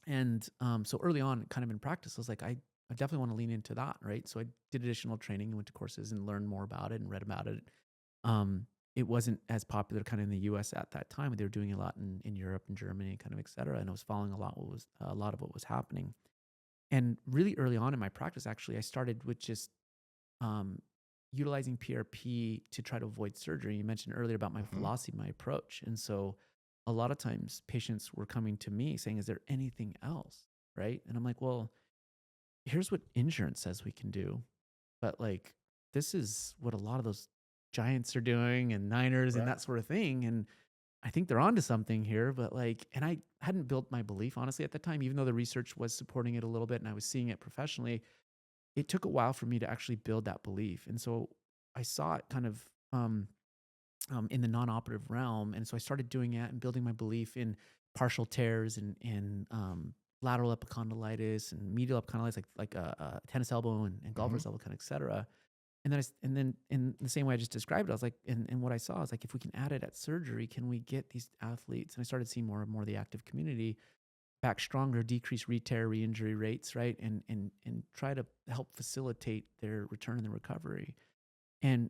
And so early on, kind of in practice, I was like, I definitely want to lean into that, right? So I did additional training and went to courses and learned more about it and read about it. Um, it wasn't as popular kind of in the U.S. at that time. They were doing a lot in Europe and Germany, kind of et cetera. And I was following a lot of what was happening. And really early on in my practice, actually, I started with just um, utilizing PRP to try to avoid surgery. You mentioned earlier about my Hmm. philosophy, my approach. And so a lot of times patients were coming to me saying, is there anything else? Right. And I'm like, well, here's what insurance says we can do. But like, this is what a lot of those Giants are doing and Niners and Right. that sort of thing. And I think they're onto something here. But like, and I hadn't built my belief honestly at the time, even though the research was supporting it a little bit and I was seeing it professionally. It took a while for me to actually build that belief. And so I saw it kind of in the non-operative realm. And so I started doing it and building my belief in partial tears and lateral epicondylitis and medial epicondylitis, like a tennis elbow and Hmm. golfer's elbow, kind of, et cetera. And then in the same way I just described it, I was like, and what I saw is like, if we can add it at surgery, can we get these athletes? And I started seeing more and more of the active community back stronger, decrease re-tear, re-injury rates, right? And try to help facilitate their return and their recovery. And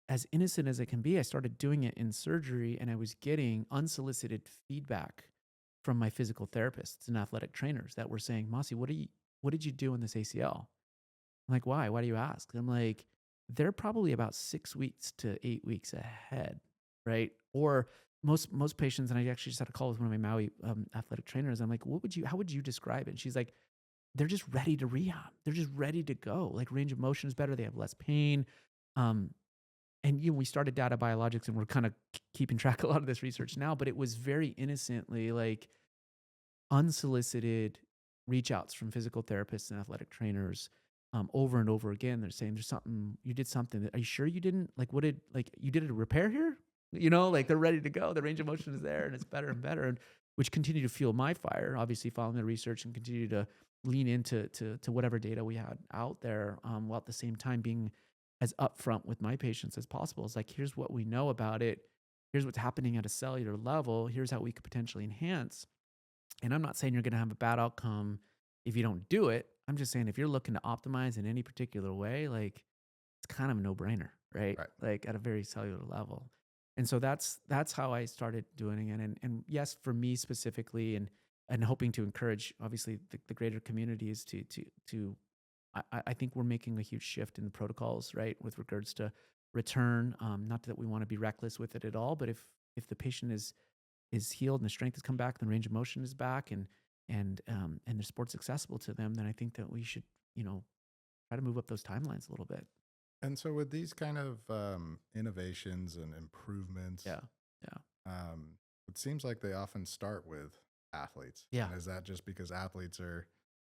as innocent as it can be, I started doing it in surgery and I was getting unsolicited feedback from my physical therapists and athletic trainers that were saying, Masi, what did you do in this ACL? I'm like, why? Why do you ask? I'm like, they're probably about 6 weeks to 8 weeks ahead, right? Or most patients, and I actually just had a call with one of my Maui athletic trainers. I'm like, how would you describe it? And she's like, they're just ready to rehab. They're just ready to go. Like range of motion is better. They have less pain. Um, and we started data biologics and we're kind of keeping track of a lot of this research now, but it was very innocently like unsolicited reach outs from physical therapists and athletic trainers over and over again. They're saying there's something you did something. Are you sure you didn't like what did like you did a repair here? Like they're ready to go. The range of motion is there and it's better and better, and which continue to fuel my fire. Obviously, following the research and continue to lean into to whatever data we had out there, while at the same time being as upfront with my patients as possible. It's like here's what we know about it. Here's what's happening at a cellular level. Here's how we could potentially enhance, and I'm not saying you're going to have a bad outcome if you don't do it. I'm just saying if you're looking to optimize in any particular way, like it's kind of a no-brainer, right? Right. Like at a very cellular level. And so that's how I started doing it. And yes, for me specifically, and hoping to encourage obviously the greater communities to I think we're making a huge shift in the protocols, right, with regards to return. Not that we want to be reckless with it at all, but if the patient is healed and the strength has come back, and the range of motion is back, and the sport's accessible to them, then I think that we should, try to move up those timelines a little bit. And so, with these kind of innovations and improvements, Yeah. Yeah. um, it seems like they often start with athletes. Yeah. And is that just because athletes are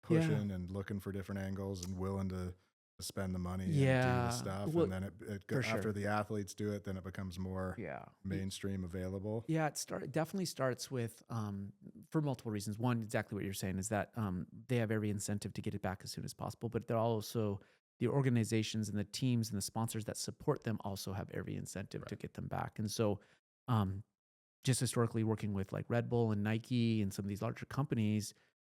Yeah. pushing and looking for different angles and willing to spend the money and do the Yeah. stuff? Well, And then for after sure. the athletes do it, then it becomes more Yeah. mainstream available. Yeah, definitely starts with for multiple reasons. One, exactly what you're saying is that they have every incentive to get it back as soon as possible, but they're also the organizations and the teams and the sponsors that support them also have every incentive to Right. get them back. And so, um, just historically working with like Red Bull and Nike and some of these larger companies,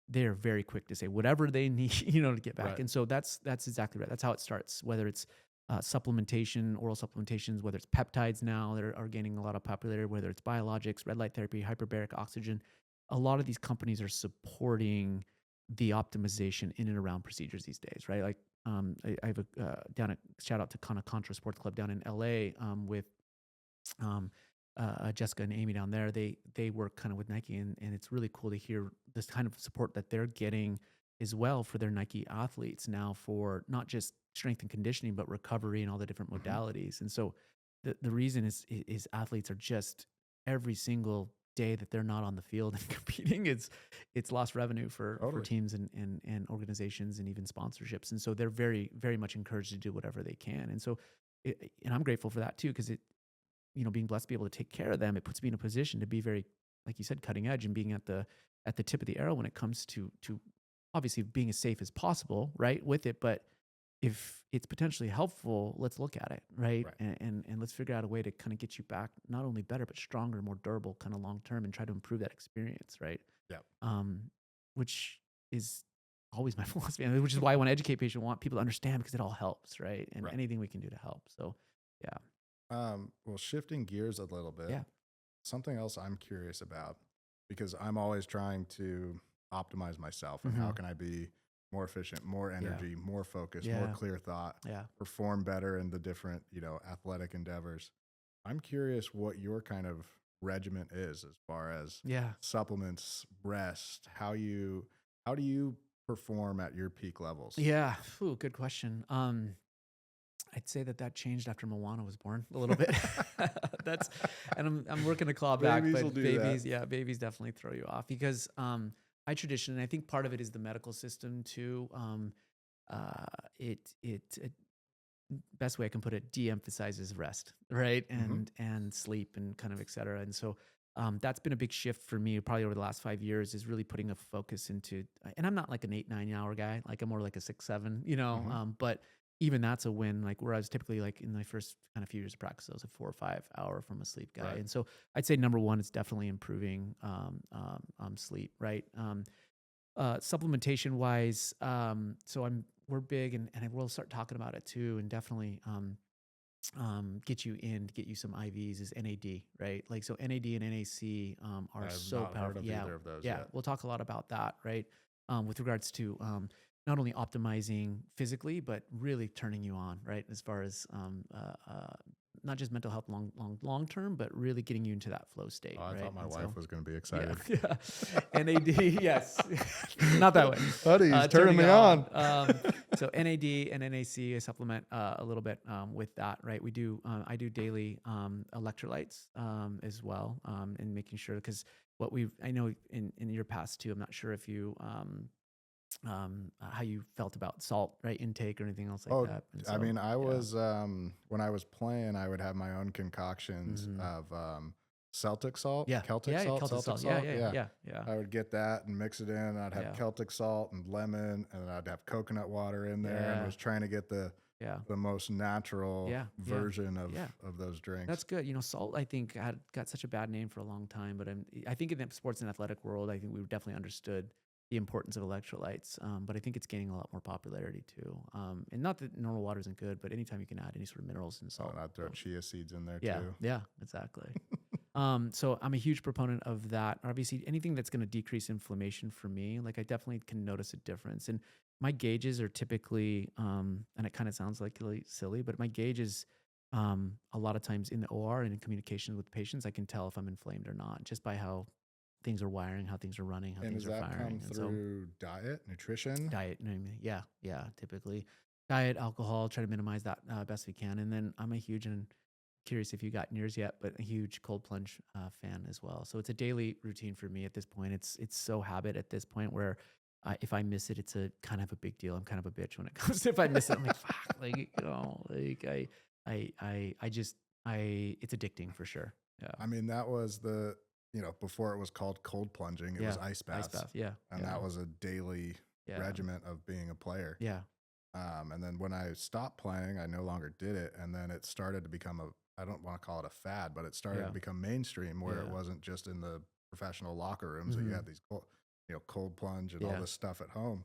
they're very quick to say whatever they need, to get back. Right. And so that's exactly right. That's how it starts. Whether it's supplementation, oral supplementations, whether it's peptides now that are gaining a lot of popularity, whether it's biologics, red light therapy, hyperbaric oxygen, a lot of these companies are supporting the optimization in and around procedures these days, right? Like I have a down at shout out to kind of Contra Sports Club down in LA with um, Jessica and Amy down there. They work kind of with Nike, and it's really cool to hear this kind of support that they're getting as well for their Nike athletes now for not just strength and conditioning, but recovery and all the different Hmm. modalities. And so the reason is athletes are just every single day that they're not on the field and competing, it's lost revenue for Totally. teams and organizations and even sponsorships. And so they're very much encouraged to do whatever they can. And so and I'm grateful for that too, because being blessed to be able to take care of them, it puts me in a position to be very, like you said, cutting edge and being at the tip of the arrow when it comes to obviously being as safe as possible, right, with it. But if it's potentially helpful, let's look at it, right? Right. And let's figure out a way to kind of get you back not only better but stronger, more durable, kind of long term, and try to improve that experience, right? Yep. Um, which is always my philosophy, and which is why I want to educate patients, want people to understand because it all helps, right? And Right. anything we can do to help. So, yeah, Well, shifting gears a little bit, yeah, something else I'm curious about because I'm always trying to optimize myself and how hmm can I be more efficient, more yeah, energy, more focus, more yeah, clear thought, yeah, perform better in the different, athletic endeavors. I'm curious what your kind of regiment is as far as yeah. supplements, rest, how do you perform at your peak levels? Yeah, ooh, good question. I'd say that changed after Moana was born a little bit. That's, and I'm working to claw back, Babies will but do that. babies, yeah, babies definitely throw you off because I tradition, and I think part of it is the medical system too. Uh, it best way I can put it, de-emphasizes rest, right, Hmm. and sleep and kind of et cetera. And so that's been a big shift for me probably over the last 5 years is really putting a focus into. And I'm not like an 8 9 hour guy, like I'm more like a 6 7, Hmm. but even that's a win. Like where I was typically like in my first kind of few years of practice, I was a 4 or 5 hour from a sleep guy. Right. And so I'd say number one is definitely improving sleep, right? Supplementation wise, so we're big, and I will start talking about it too, and definitely get you some IVs is NAD, right? Like so NAD and NAC are I've so not heard powerful. of Yeah, either of those yeah, yet. we'll talk a lot about that, right? With regards to not only optimizing physically, but really turning you on, right? As far as not just mental health long term, but really getting you into that flow state, Oh, I right? thought my And wife so was going to be yeah, excited. yeah. NAD, yes. Not that way. Buddy, he's turning Turning me it on. on. So NAD and NAC, I supplement a little bit with that, right? I do daily electrolytes as well, and making sure because I know in your past too. I'm not sure if you how you felt about salt, right, intake or anything else like Oh, that. And I so, mean, I yeah. was when I was playing, I would have my own concoctions hmm of Celtic salt, Yeah. Celtic Yeah. Yeah. salt, Celtic Celtic salt. Yeah. salt. Yeah. Yeah, Yeah. Yeah. I would get that and mix it in. I'd have Yeah. Celtic salt and lemon, and I'd have coconut water in there, and Yeah. was trying to get Yeah. the most natural Yeah. Yeah. version Yeah. of those That's drinks. good. Salt, I think, had got such a bad name for a long time, but I think in the sports and athletic world, I think we've definitely understood the importance of electrolytes. But I think it's gaining a lot more popularity too. And not that normal water isn't good, but anytime you can add any sort of minerals and Oh, salt. and I'd throw So chia seeds in there yeah, too. yeah, exactly. So I'm a huge proponent of that. Obviously, anything that's going to decrease inflammation for me, like I definitely can notice a difference. And my gauges are typically, and it kind of sounds like really silly, but my gauge is a lot of times in the OR and in communication with patients, I can tell if I'm inflamed or not just by how things are wiring, how things are running, how And things does are that come firing. And so through diet, nutrition? diet, yeah, yeah, typically diet, alcohol, try to minimize that best we can. And then I'm a huge and curious if you got yours yet, but a huge cold plunge fan as well. So it's a daily routine for me at this point. It's so habit at this point where if I miss it, it's a kind of a big deal. I'm kind of a bitch when it comes to if I miss it. I'm like, fuck, like like I just it's addicting for sure. Yeah, I mean, that was before it was called cold plunging, it was yeah, ice ice baths. bath. Yeah, And yeah, that was a daily yeah, regiment of being a player. yeah, And then when I stopped playing, I no longer did it. And then it started to become I don't want to call it a fad, but it started to yeah, become mainstream where it yeah. wasn't just in the professional locker rooms that you hmm had these cold plunge and all Yeah, this stuff at home.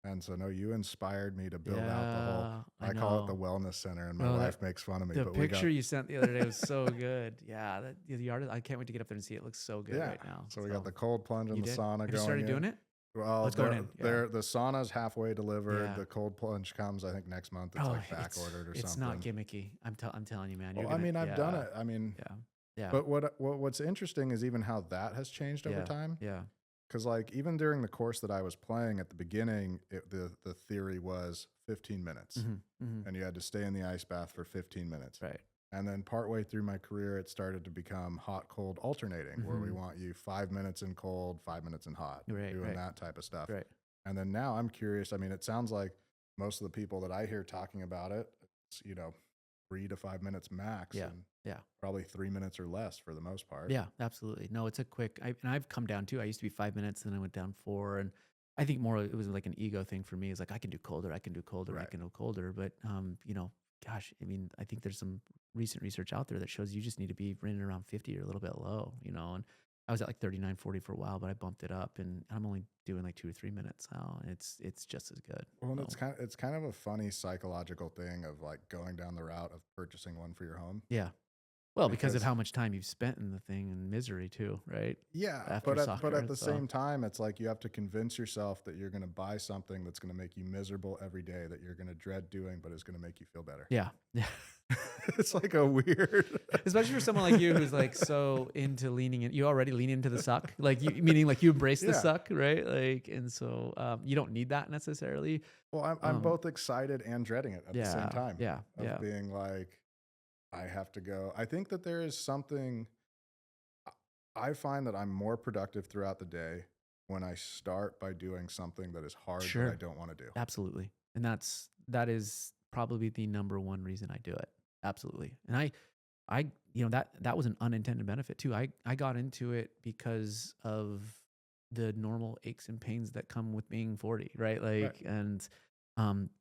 And so, no, you inspired me to build out the whole, yeah. I I call it the know. wellness center. And my No, that wife makes fun of me, the but we got, picture you sent the other day was so good. Yeah, the artist. I can't wait to get up there and see it. It looks so good yeah. right now. So we got So the cold plunge you and the did. sauna Have you going started doing in. it? Oh, Well, it's going in. Yeah, the sauna's halfway delivered. yeah. The cold plunge comes, I think, next month. It's Oh, like back ordered or it's not something. gimmicky. I'm telling you, man. Well, You're I gonna. mean, I've done Yeah, it. I mean, yeah, yeah, but what's interesting is even how that has changed over yeah, time. yeah. Because like even during the course that I was playing at the beginning, the theory was 15 minutes, hmm hmm and you had to stay in the ice bath for 15 minutes. Right. And then partway through my career, it started to become hot cold alternating, where we Mhm. want you 5 minutes in cold, 5 minutes in hot, Right, doing right, that type of stuff. right. And then now I'm curious. I mean, it sounds like most of the people that I hear talking about it, it's, 3 to 5 minutes max, Yeah, and yeah. probably 3 minutes or less for the most part. Yeah, absolutely. No, it's a quick and I've come down too. I used to be 5 minutes, then I went down 4, and I think more it was like an ego thing for me. It's like, I can do colder, I can do colder, I Right. can do colder, but, gosh, I mean, I think there's some recent research out there that shows you just need to be running around 50 or a little bit low, and I was at like 39, 40 for a while, but I bumped it up, and I'm only doing like 2 or 3 minutes now, and it's just as good. Well, and So, it's kind of a funny psychological thing of like going down the route of purchasing one for your home, yeah. Well, because of because how much time you've spent in the thing and misery too, right? yeah, After but at soccer, the so same time, it's like you have to convince yourself that you're going to buy something that's going to make you miserable every day, that you're going to dread doing, but is going to make you feel better. yeah, yeah. It's like a weird. Especially for someone like you who's like so into leaning in, you already lean into the suck, like you, meaning like you embrace the Yeah. suck, right? Like, and so you don't need that necessarily. Well, I'm Um, both excited and dreading it at the same yeah, time, yeah, of yeah, being like, I have to go. I think that there is something. I find that I'm more productive throughout the day when I start by doing something that is hard that I sure, don't want to do. absolutely, and that is probably the number one reason I do it. Absolutely, and I, that was an unintended benefit too. I got into it because of the normal aches and pains that come with being 40, right? Right. Like, and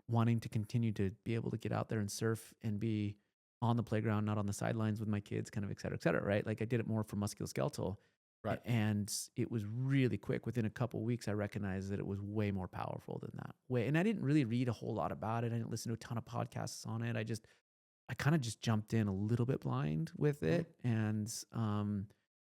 wanting to continue to be able to get out there and surf and be on the playground, not on the sidelines with my kids, kind of et cetera, right? Like I did it more for musculoskeletal, Right. and it was really quick. Within a couple weeks, I recognized that it was way more powerful than that. Way, and I didn't really read a whole lot about it. I didn't listen to a ton of podcasts on it. I kind of just jumped in a little bit blind with Mhm. it, and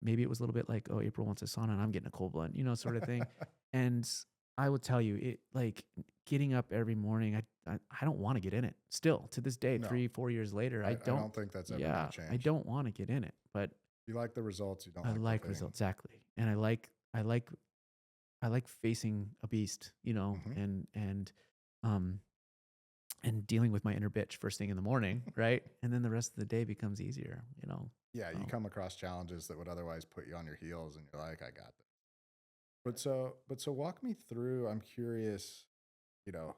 maybe it was a little bit like, oh, April wants a sauna, and I'm getting a cold one, sort of thing. And I will tell you, it like getting up every morning. I don't want to get in it. Still to this day, No, 3 4 years later, I I don't. don't think that's ever going Yeah, to I change. don't want to get in it, but You like the results, you don't I like the like thing. results exactly, and I like facing a beast, Hmm. um and dealing with my inner bitch first thing in the morning, right? And then the rest of the day becomes easier. Yeah, you So, come across challenges that would otherwise put you on your heels, and you're like, I got this. But so walk me through. I'm curious. You know,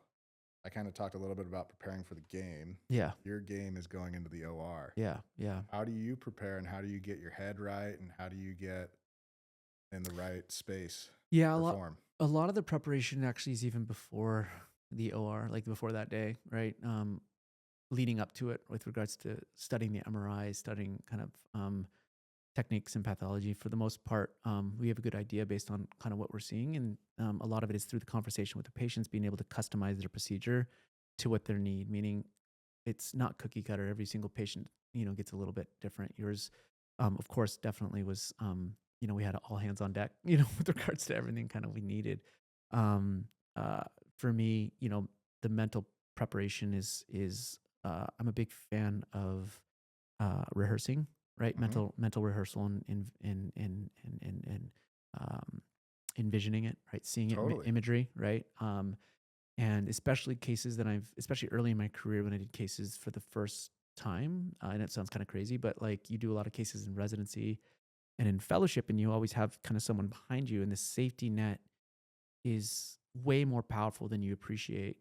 I kind of talked a little bit about preparing for the game. yeah, Your game is going into the OR. yeah, yeah. How do you prepare, and how do you get your head right, and how do you get in the right space to Yeah, perform? a lot of the preparation actually is even before the OR, like before that day, right? Leading up to it with regards to studying the MRI, studying kind of techniques and pathology. For the most part, we have a good idea based on kind of what we're seeing, and a lot of it is through the conversation with the patients, being able to customize their procedure to what their need. Meaning, it's not cookie cutter. Every single patient, gets a little bit different. Yours, of course, definitely was. We had all hands on deck, with regards to everything kind of we needed. Um, uh, for me, the mental preparation is. I'm a big fan of rehearsing, right? Hmm. Mental rehearsal and um, envisioning it, right? Seeing it, Totally. imagery, right? And especially cases that especially early in my career when I did cases for the first time, and it sounds kind of crazy, but like you do a lot of cases in residency and in fellowship, and you always have kind of someone behind you, and the safety net is way more powerful than you appreciate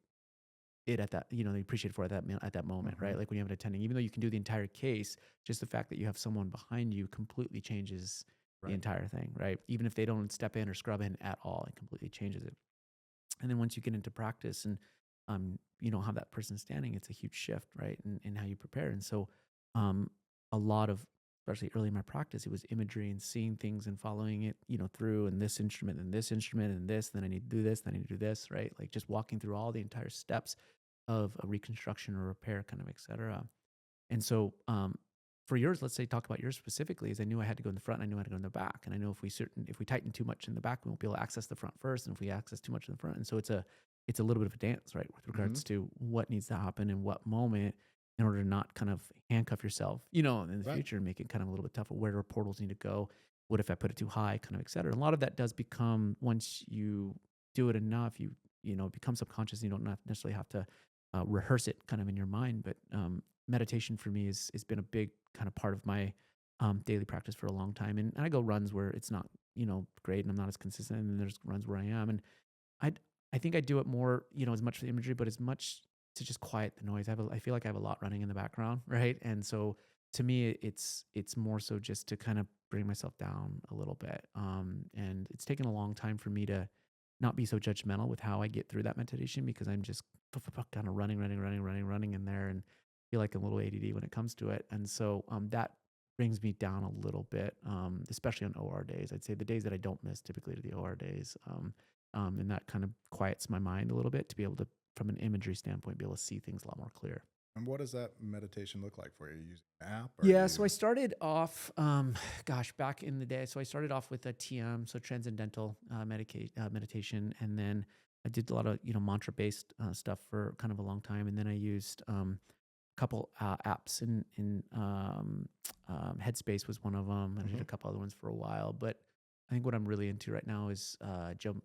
it at that, they appreciate it for at that moment, Hmm. right? Like when you have an attending, even though you can do the entire case, just the fact that you have someone behind you completely changes the Right. entire thing, right? Even if they don't step in or scrub in at all, it completely changes it. And then once you get into practice and have that person standing, it's a huge shift, right? In how you prepare. And so um a lot of, especially early in my practice, it was imagery and seeing things and following it, through, and this instrument and this instrument and this, then I need to do this, then I need to do this, right? Like just walking through all the entire steps of a reconstruction or repair, kind of, et cetera. And so, for yours, let's say talk about yours specifically, is I knew I had to go in the front, and I knew I had to go in the back, and I know if we tighten too much in the back, we won't be able to access the front first, and if we access too much in the front, and so it's a little bit of a dance, right, with Hmm. regards to what needs to happen in what moment in order to not kind of handcuff yourself, in the Right. future and make it kind of a little bit tougher. Where do portals need to go? What if I put it too high? Kind of, et cetera. And a lot of that does become, once you do it enough, it becomes subconscious. And you don't necessarily have to rehearse it kind of in your mind, but meditation for me has been a big kind of part of my daily practice for a long time. And I go runs where it's not, great and I'm not as consistent. And then there's runs where I am. And I I think I do it more, as much for the imagery, but as much to just quiet the noise. I feel like I have a lot running in the background, right? And so to me, it's more so just to kind of bring myself down a little bit. And it's taken a long time for me to not be so judgmental with how I get through that meditation because I'm just kind of running in there and feel like a little ADD when it comes to it. And so that brings me down a little bit, especially on OR days. I'd say the days that I don't miss typically are the OR days. And that kind of quiets my mind a little bit to be able to, from an imagery standpoint, be able to see things a lot more clear. And what does that meditation look like for you? Are you using an app? Or are Yeah, so I you started off, gosh, back in the day. So I started off with a TM, so transcendental meditation, and then I did a lot of mantra based stuff for kind of a long time, and then I used couple apps in Headspace was one of them, and I did Mhm. a couple other ones for a while. But I think what I'm really into right now is Joe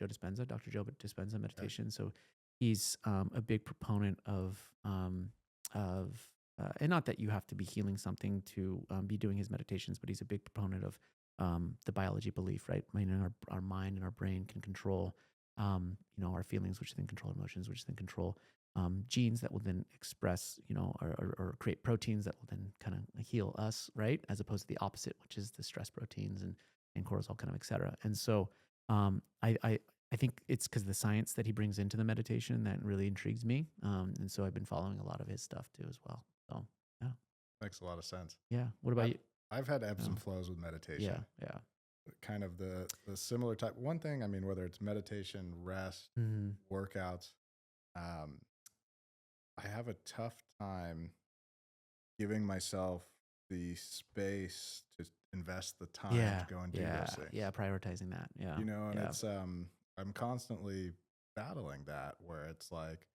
Dispenza, Dr. Joe Dispenza Okay. meditation. So he's a big proponent of and not that you have to be healing something to be doing his meditations, but he's a big proponent of the biology belief, right? I mean, our mind and our brain can control our feelings, which then control emotions, which then control genes that will then express, or create proteins that will then kind of heal us, right? As opposed to the opposite, which is the stress proteins and cortisol, kind of, et cetera. And so I think it's because the science that he brings into the meditation that really intrigues me. And so I've been following a lot of his stuff too as well. So yeah, Makes a lot of sense. yeah. What about I've you? I've had ebbs and No, flows with yeah, meditation. yeah. Kind of the similar type. One thing, I mean, whether it's meditation, rest, Hmm. workouts, um, I have a tough time giving myself the space to invest the time to Yeah, go and do yeah, those things. yeah. Prioritizing that. Yeah, And yeah. it's I'm constantly battling that where it's like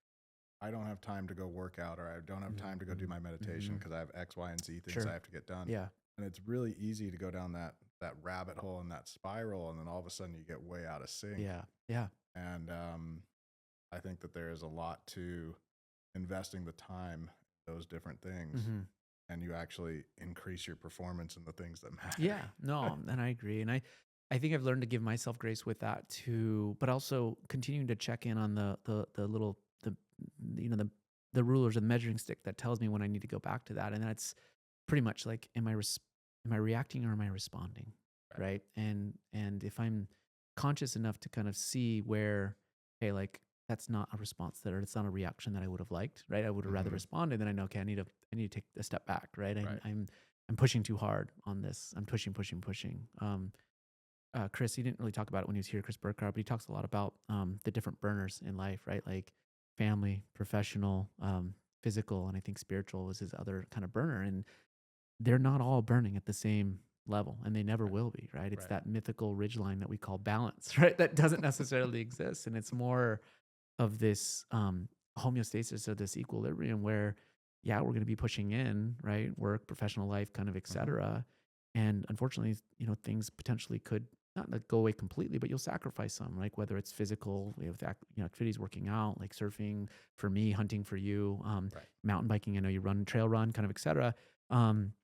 I don't have time to go work out or I don't have time to go do Hmm. my meditation Hmm. because I have X, Y, and Z things I Sure. have to get done. Yeah. And it's really easy to go down that rabbit hole and that spiral, and then all of a sudden you get way out of sync. Yeah. Yeah. And I think that there is a lot to investing the time in those different things, Hmm. and you actually increase your performance in the things that matter. Yeah, no, and I agree, and I think I've learned to give myself grace with that too, but also continuing to check in on the little you know the rulers and measuring stick that tells me when I need to go back to that, and that's pretty much like, am I reacting or am I responding, Right. right? And if I'm conscious enough to kind of see where, hey, like that's not a response that, or it's not a reaction that I would have liked, right? I would have rather Hmm. responded. Then I know, okay, I need to take a step back, right? Right. I'm pushing too hard on this. I'm pushing, pushing, pushing. Chris, he didn't really talk about it when he was here, Chris Burkhardt, but he talks a lot about the different burners in life, right? Like family, professional, physical, and I think spiritual was his other kind of burner. And they're not all burning at the same level, and they never Right. will be, right? It's Right. that mythical ridgeline that we call balance, right? That doesn't necessarily exist. And it's more of this homeostasis or this equilibrium where, yeah, we're going to be pushing in, right? Work, professional life, kind of, et Hmm. cetera. And unfortunately, things potentially could not like go away completely, but you'll sacrifice some, like whether it's physical, with activities, working out, like surfing for me, hunting for you, Right. mountain biking. I know you run, trail run, kind of, et cetera. Um,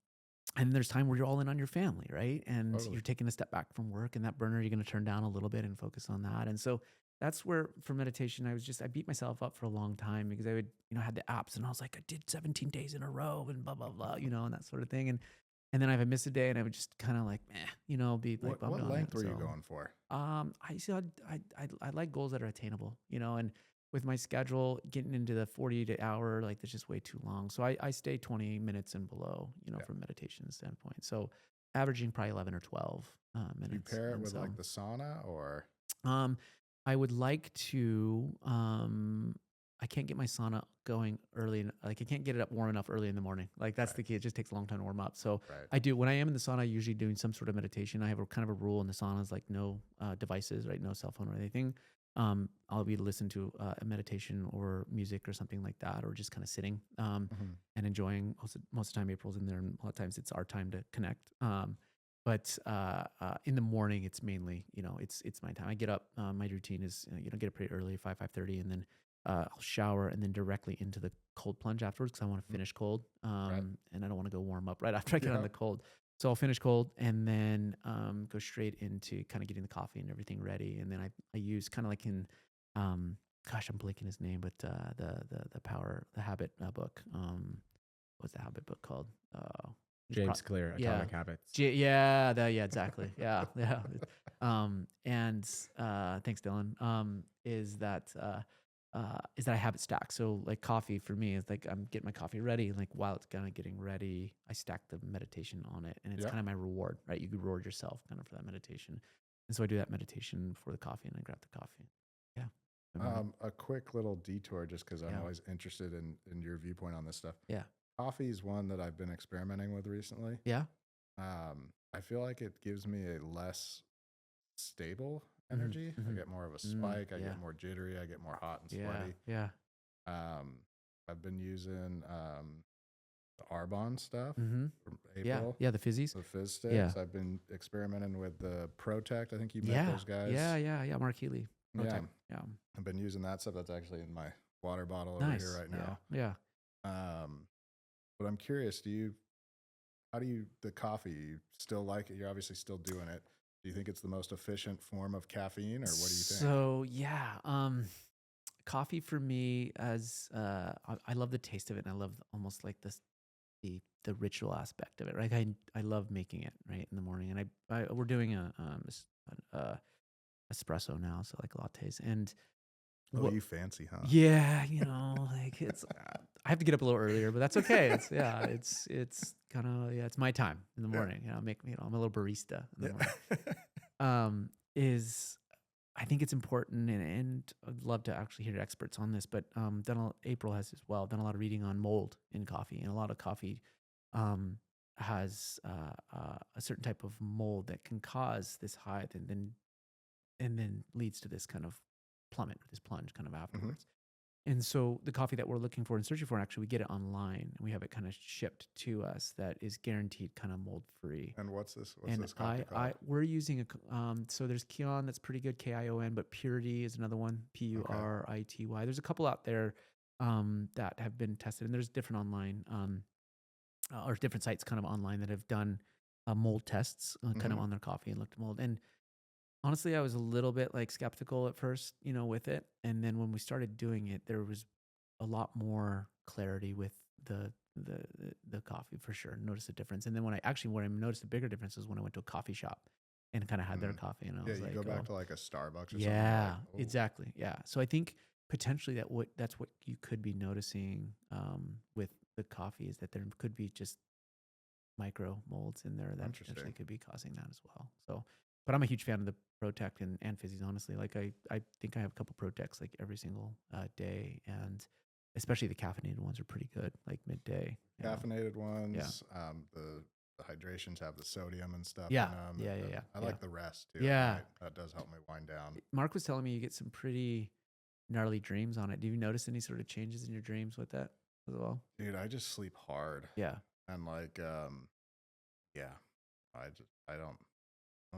and there's time where you're all in on your family, right? And Totally. you're taking a step back from work, and that burner you're going to turn down a little bit and focus on that. And so that's where, for meditation, I beat myself up for a long time because I would, had the apps, and I was like, I did 17 days in a row and blah blah blah, and that sort of thing. And then I would miss a day, and I would just kind of like, be like bummed What on it. length were you So going for? I said I like goals that are attainable, and with my schedule getting into the 40 to hour, like that's just way too long. So I stay 20 minutes and below, Yeah. from meditation standpoint. So averaging probably 11 or 12 Do you minutes. pair it And with so like the sauna or um, I would like to. I can't get my sauna going early. Like I can't get it up warm enough early in the morning. Like that's right, the key. It just takes a long time to warm up. So right. I do when I am in the sauna. Usually doing some sort of meditation. I have a kind of a rule in the sauna is like no devices, right? No cell phone or anything. I'll be to listen to a meditation or music or something like that, or just kind of sitting Hmm. and enjoying. Most of the time, April's in there, and a lot of times it's our time to connect. But in the morning, it's mainly, it's my time. I get up. My routine is, get up pretty early, 5:30, and then I'll shower and then directly into the cold plunge afterwards because I want to Mm, finish cold. right. And I don't want to go warm up right after I get on Yeah. the cold. So I'll finish cold and then go straight into kind of getting the coffee and everything ready. And then I use kind of like in, gosh, I'm blanking his name, but the habit book. What's the habit book called? He's pro- James Clear, yeah, Atomic Habits. yeah, exactly, yeah, yeah. And thanks, Dylan. Is that I have it stacked. So like coffee for me is like I'm getting my coffee ready, and like while it's kind of getting ready, I stack the meditation on it, and it's Yep. kind of my reward, right? You reward yourself kind of for that meditation, and so I do that meditation before the coffee, and I grab the coffee. Yeah, good morning. A quick little detour, just because I'm Yeah, always interested in your viewpoint on this stuff. yeah, Coffee is one that I've been experimenting with recently. yeah. I feel like it gives me a less stable Mm-hmm, energy. I get more of a mm-hmm. spike. I Yeah, get more jittery. I get more hot and yeah, sweaty. yeah. Um, I've been using the Arbonne stuff Mm-hmm. from Yeah, April, yeah. The fizzies. the fizz Yeah. sticks. I've been experimenting with the Protect. I think you met Yeah, those guys. yeah. Mark Healy, Yeah, Protect. Yeah, I've been using that stuff. That's actually in my water bottle over here nice. right Yeah, now. yeah. Um, but I'm curious, how do you, the coffee, you still like it? You're obviously still doing it. Do you think it's the most efficient form of caffeine, or what do you think? So yeah, coffee for me as I love the taste of it, and I love almost like the ritual aspect of it. Right, I love making it right in the morning, and we're doing a espresso now, so like lattes, and Oh, what you fancy, huh? yeah, like it's I have to get up a little earlier, but that's okay. It's kind of yeah, it's my time in the Yeah. morning. I'm a little barista in the morning. Yeah. Is I think it's important, and I'd love to actually hear experts on this, but April has as well done a lot of reading on mold in coffee, and a lot of coffee um, has a certain type of mold that can cause this high, and then leads to this kind of plummet, or this plunge kind of hmm afterwards. And so the coffee that we're looking for and searching for, actually, we get it online, and we have it kind of shipped to us that is guaranteed kind of mold free. And what's this? What's And this coffee called? we're using so there's Kion that's pretty good, Kion, but Purity is another one, Okay. Purity. There's a couple out there that have been tested, and there's different online or different sites kind of online that have done mold tests kind of hmm on their coffee and looked at mold. And honestly, I was a little bit like skeptical at first, with it, and then when we started doing it, there was a lot more clarity with the the coffee for sure. Noticed a difference, and then when I noticed a bigger difference was when I went to a coffee shop and kind of had their hmm coffee, and I Yeah, was you like, go back oh, to like a Starbucks or something. You're like, yeah, oh, exactly, yeah. So I think potentially that's what you could be noticing with the coffee is that there could be just micro molds in there that potentially interesting. could be causing that as well. So, but I'm a huge fan of the Protect and Fizzies, honestly. Like I think I have a couple Protects like every single day, and especially the caffeinated ones are pretty good, like midday. Caffeinated Yeah, ones. The hydrations have the sodium and stuff in yeah, them. yeah, And yeah, I yeah, like the rest too at yeah. night. That does help me wind down. Mark was telling me you get some pretty gnarly dreams on it. Do you notice any sort of changes in your dreams with that as well? Dude, I just sleep hard. Yeah, And like yeah, I don't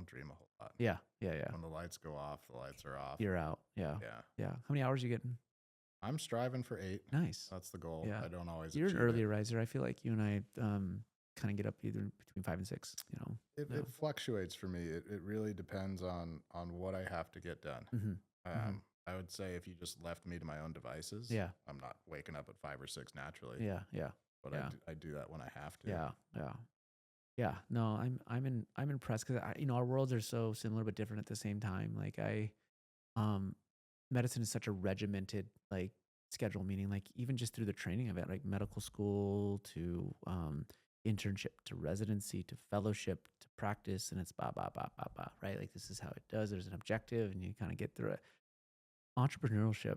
dream a whole lot. yeah, yeah, yeah. When the lights go off, the lights are off. You're out. Yeah, Yeah. yeah. How many hours are you getting? I'm striving for 8. Nice. That's the goal. Yeah. I don't always You're an achieve early it. riser. I feel like you and I kind of get up either between 5 and 6. It, Yeah. it fluctuates for me. It really depends on what I have to get done. Mm-hmm. Mm-hmm. I would say if you just left me to my own devices, Yeah. I'm not waking up at 5 or 6 naturally. Yeah. Yeah. But Yeah. I do that when I have to. Yeah. Yeah. Yeah. No, I'm impressed because our worlds are so similar but different at the same time. Like um, medicine is such a regimented like schedule, meaning like even just through the training of it, like medical school to internship to residency to fellowship to practice, and it's ba ba ba ba ba, right? Like this is how it does. There's an objective, and you kind of get through it. Entrepreneurship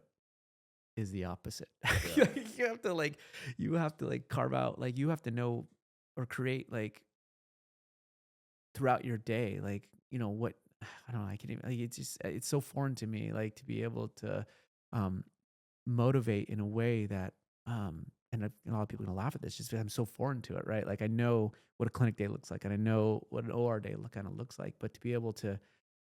is the opposite. Yeah. You have to like carve out, like you have to know or create like throughout your day, like what I don't know. I can even like it's so foreign to me, like to be able to um, motivate in a way that and a lot of people are gonna laugh at this just because I'm so foreign to it, right? Like I know what a clinic day looks like, and I know what an OR day kind of looks like, but to be able to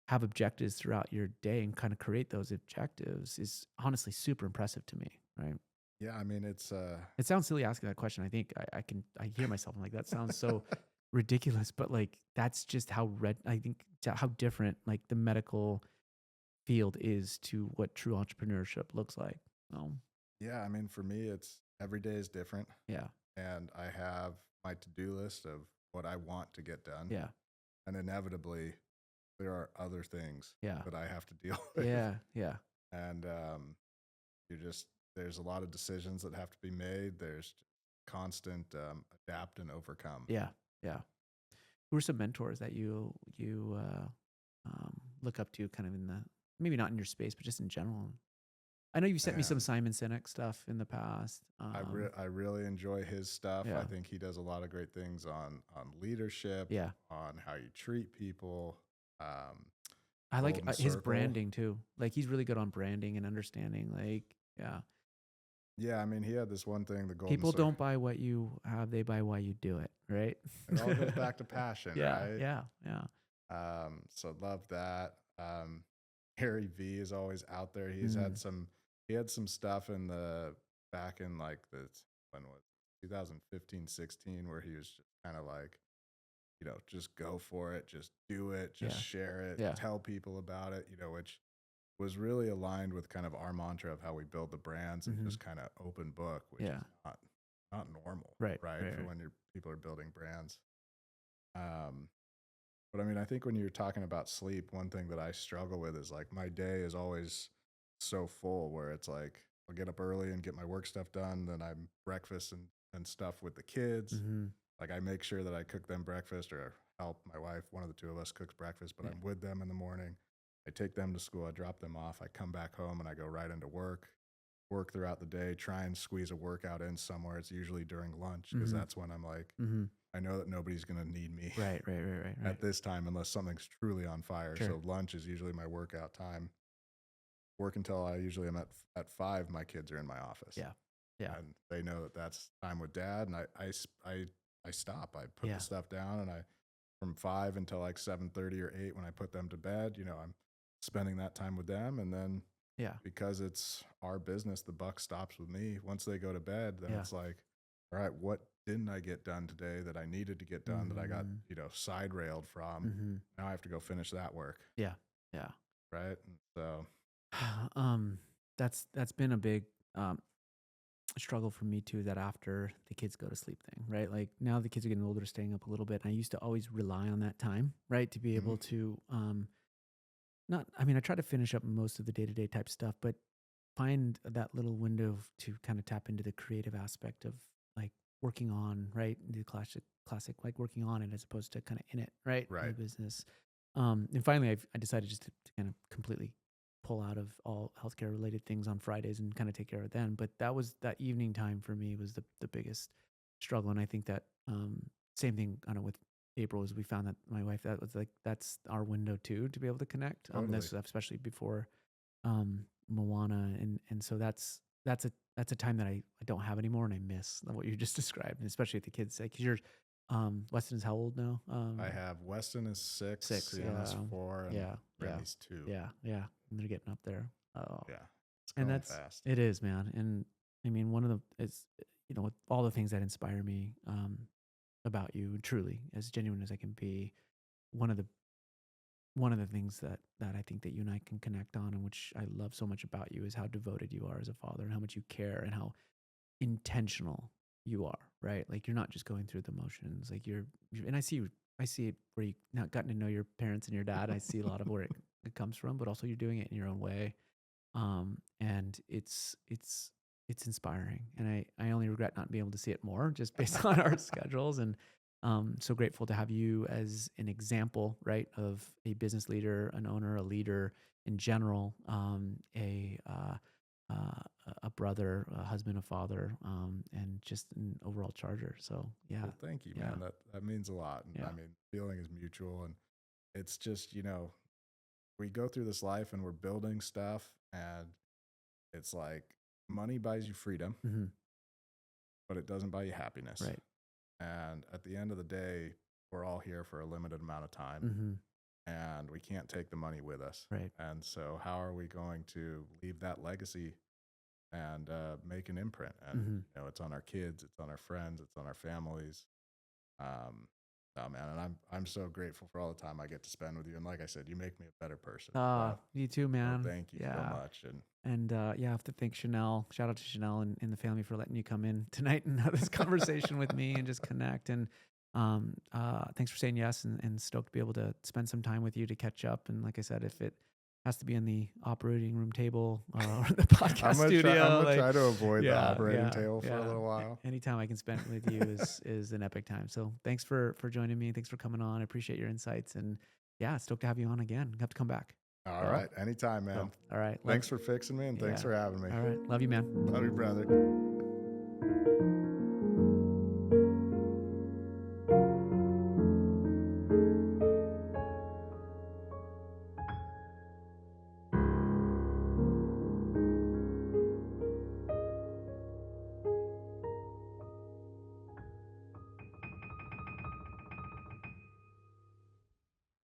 have objectives throughout your day and kind of create those objectives is honestly super impressive to me, right? Yeah, I mean, it's It sounds silly asking that question. I think I hear myself. I'm like, that sounds so ridiculous, but like that's just how I think how different like the medical field is to what true entrepreneurship looks like. yeah, I mean, for me, it's every day is different, Yeah, and I have my to-do list of what I want to get done, yeah, and inevitably there are other things yeah, that I have to deal with, yeah, yeah. and you just there's a lot of decisions that have to be made. There's constant adapt and overcome. Yeah, yeah. Who are some mentors that look up to, kind of in the maybe not in your space, but just in general? I know you sent me some And Simon Sinek stuff in the past. I really enjoy his stuff. I Yeah, think he does a lot of great things on leadership, yeah. on how you treat people. Um, I like Golden his Circle. branding too. Like he's really good on branding and understanding. Like, yeah, Yeah, I mean, he had this one thing, the Golden people Circle. don't buy what you have; they buy why you do it. Right? It all goes back to passion, Yeah, right? yeah, yeah. So love that. Harry V is always out there. Mm, He had some stuff in the back in like the when was it, 2015, 16, where he was just kind of like, just go for it, just do it, just yeah, share it, yeah. tell people about it, which was really aligned with kind of our mantra of how we build the brands and Hmm. just kind of open book, which Yeah. is not normal, Right. right? Right. For Right. when people are building brands. Um, but I mean, I think when you're talking about sleep, one thing that I struggle with is like my day is always so full where it's like I'll get up early and get my work stuff done. Then I'm breakfast and stuff with the kids. Hmm. Like I make sure that I cook them breakfast or help my wife. One of the two of us cooks breakfast, but Yeah. I'm with them in the morning. I take them to school. I drop them off. I come back home and I go right into work throughout the day, try and squeeze a workout in somewhere. It's usually during lunch because Hmm. that's when I'm like, Hmm. I know that nobody's going to need me Right. Right. Right. Right. Right. at this time unless something's truly on fire. Sure. So lunch is usually my workout time. Work until I usually am at 5. My kids are in my office, Yeah. Yeah. and they know that that's time with dad. And I stop. I put the Yeah. stuff down, and I from 5 until like 7:30 or 8 when I put them to bed. I'm spending that time with them, and then Yeah. because it's our business, the buck stops with me. Once they go to bed, then Yeah. it's like, all right, what didn't I get done today that I needed to get done that I got, Hmm. side railed from? Hmm. Now I have to go finish that work. Yeah. Yeah. Right. And so, um, that's been a big um struggle for me too. That after the kids go to sleep thing, right? Like now the kids are getting older, staying up a little bit, and I used to always rely on that time, right, to be mhm, able to not. I mean, I try to finish up most of the day to day type stuff, but find that little window to kind of tap into the creative aspect of like working on right the classic like working on it as opposed to kind of in it right in the right. business. And finally I decided just to kind of completely pull out of all healthcare related things on Fridays and kind of take care of it then. But that was that evening time for me was the biggest struggle. And I think that same thing kind of with April is we found that my wife, that was like that's our window too to be able to connect. Totally. This especially before Moana, and so that's a time that I don't have anymore, and I miss what you just described, and especially at the kids' sake. 'Cause you're Weston's how old now? I have Weston is 6, 6. Sienna's 4, and Yeah, yeah, Remy's 2. yeah, yeah. And they're getting up there. Oh, Yeah. It's and going that's fast. it is, man. And I mean, one of the it's with all the things that inspire me about you, truly as genuine as I can be. One of the one of the things that I think that you and I can connect on, and which I love so much about you, is how devoted you are as a father, and how much you care, and how intentional you are. Right, like you're not just going through the motions. Like and I see it where you not gotten to know your parents and your dad. I see a lot of where it comes from, but also you're doing it in your own way. And it's inspiring, and I only regret not being able to see it more just based on our schedules. And so grateful to have you as an example, right, of a business leader, an owner, a leader in general, a brother, a husband, a father, and just an overall charger. So yeah, Well, thank you, yeah, man. That means a lot. And yeah. I mean, feeling is mutual, and it's just, we go through this life and we're building stuff, and it's like money buys you freedom, Hmm. but it doesn't buy you happiness. Right. And at the end of the day, we're all here for a limited amount of time. Hmm. and we can't take the money with us. Right. And so, how are we going to leave that legacy and make an imprint? And Hmm. it's on our kids, it's on our friends, it's on our families. Um, oh man, and I'm so grateful for all the time I get to spend with you. And like I said, you make me a better person. You too, So man. thank you so Yeah. much. And And yeah, I have to thank Chanel. Shout out to Chanel and the family for letting you come in tonight and have this conversation with me and just connect. And thanks for saying yes, and stoked to be able to spend some time with you to catch up. And like I said, if it has to be in the operating room table or the podcast studio, I'm gonna like try to avoid the yeah, operating yeah, table for a yeah. little while. Anytime I can spend with you is an epic time. So thanks for joining me. Thanks for coming on. I appreciate your insights, and yeah, stoked to have you on again. You have to come back. All So, right, anytime, so man. all right. Thanks for fixing me, and thanks Yeah. for having me. All right. Love you, man. Love you, brother.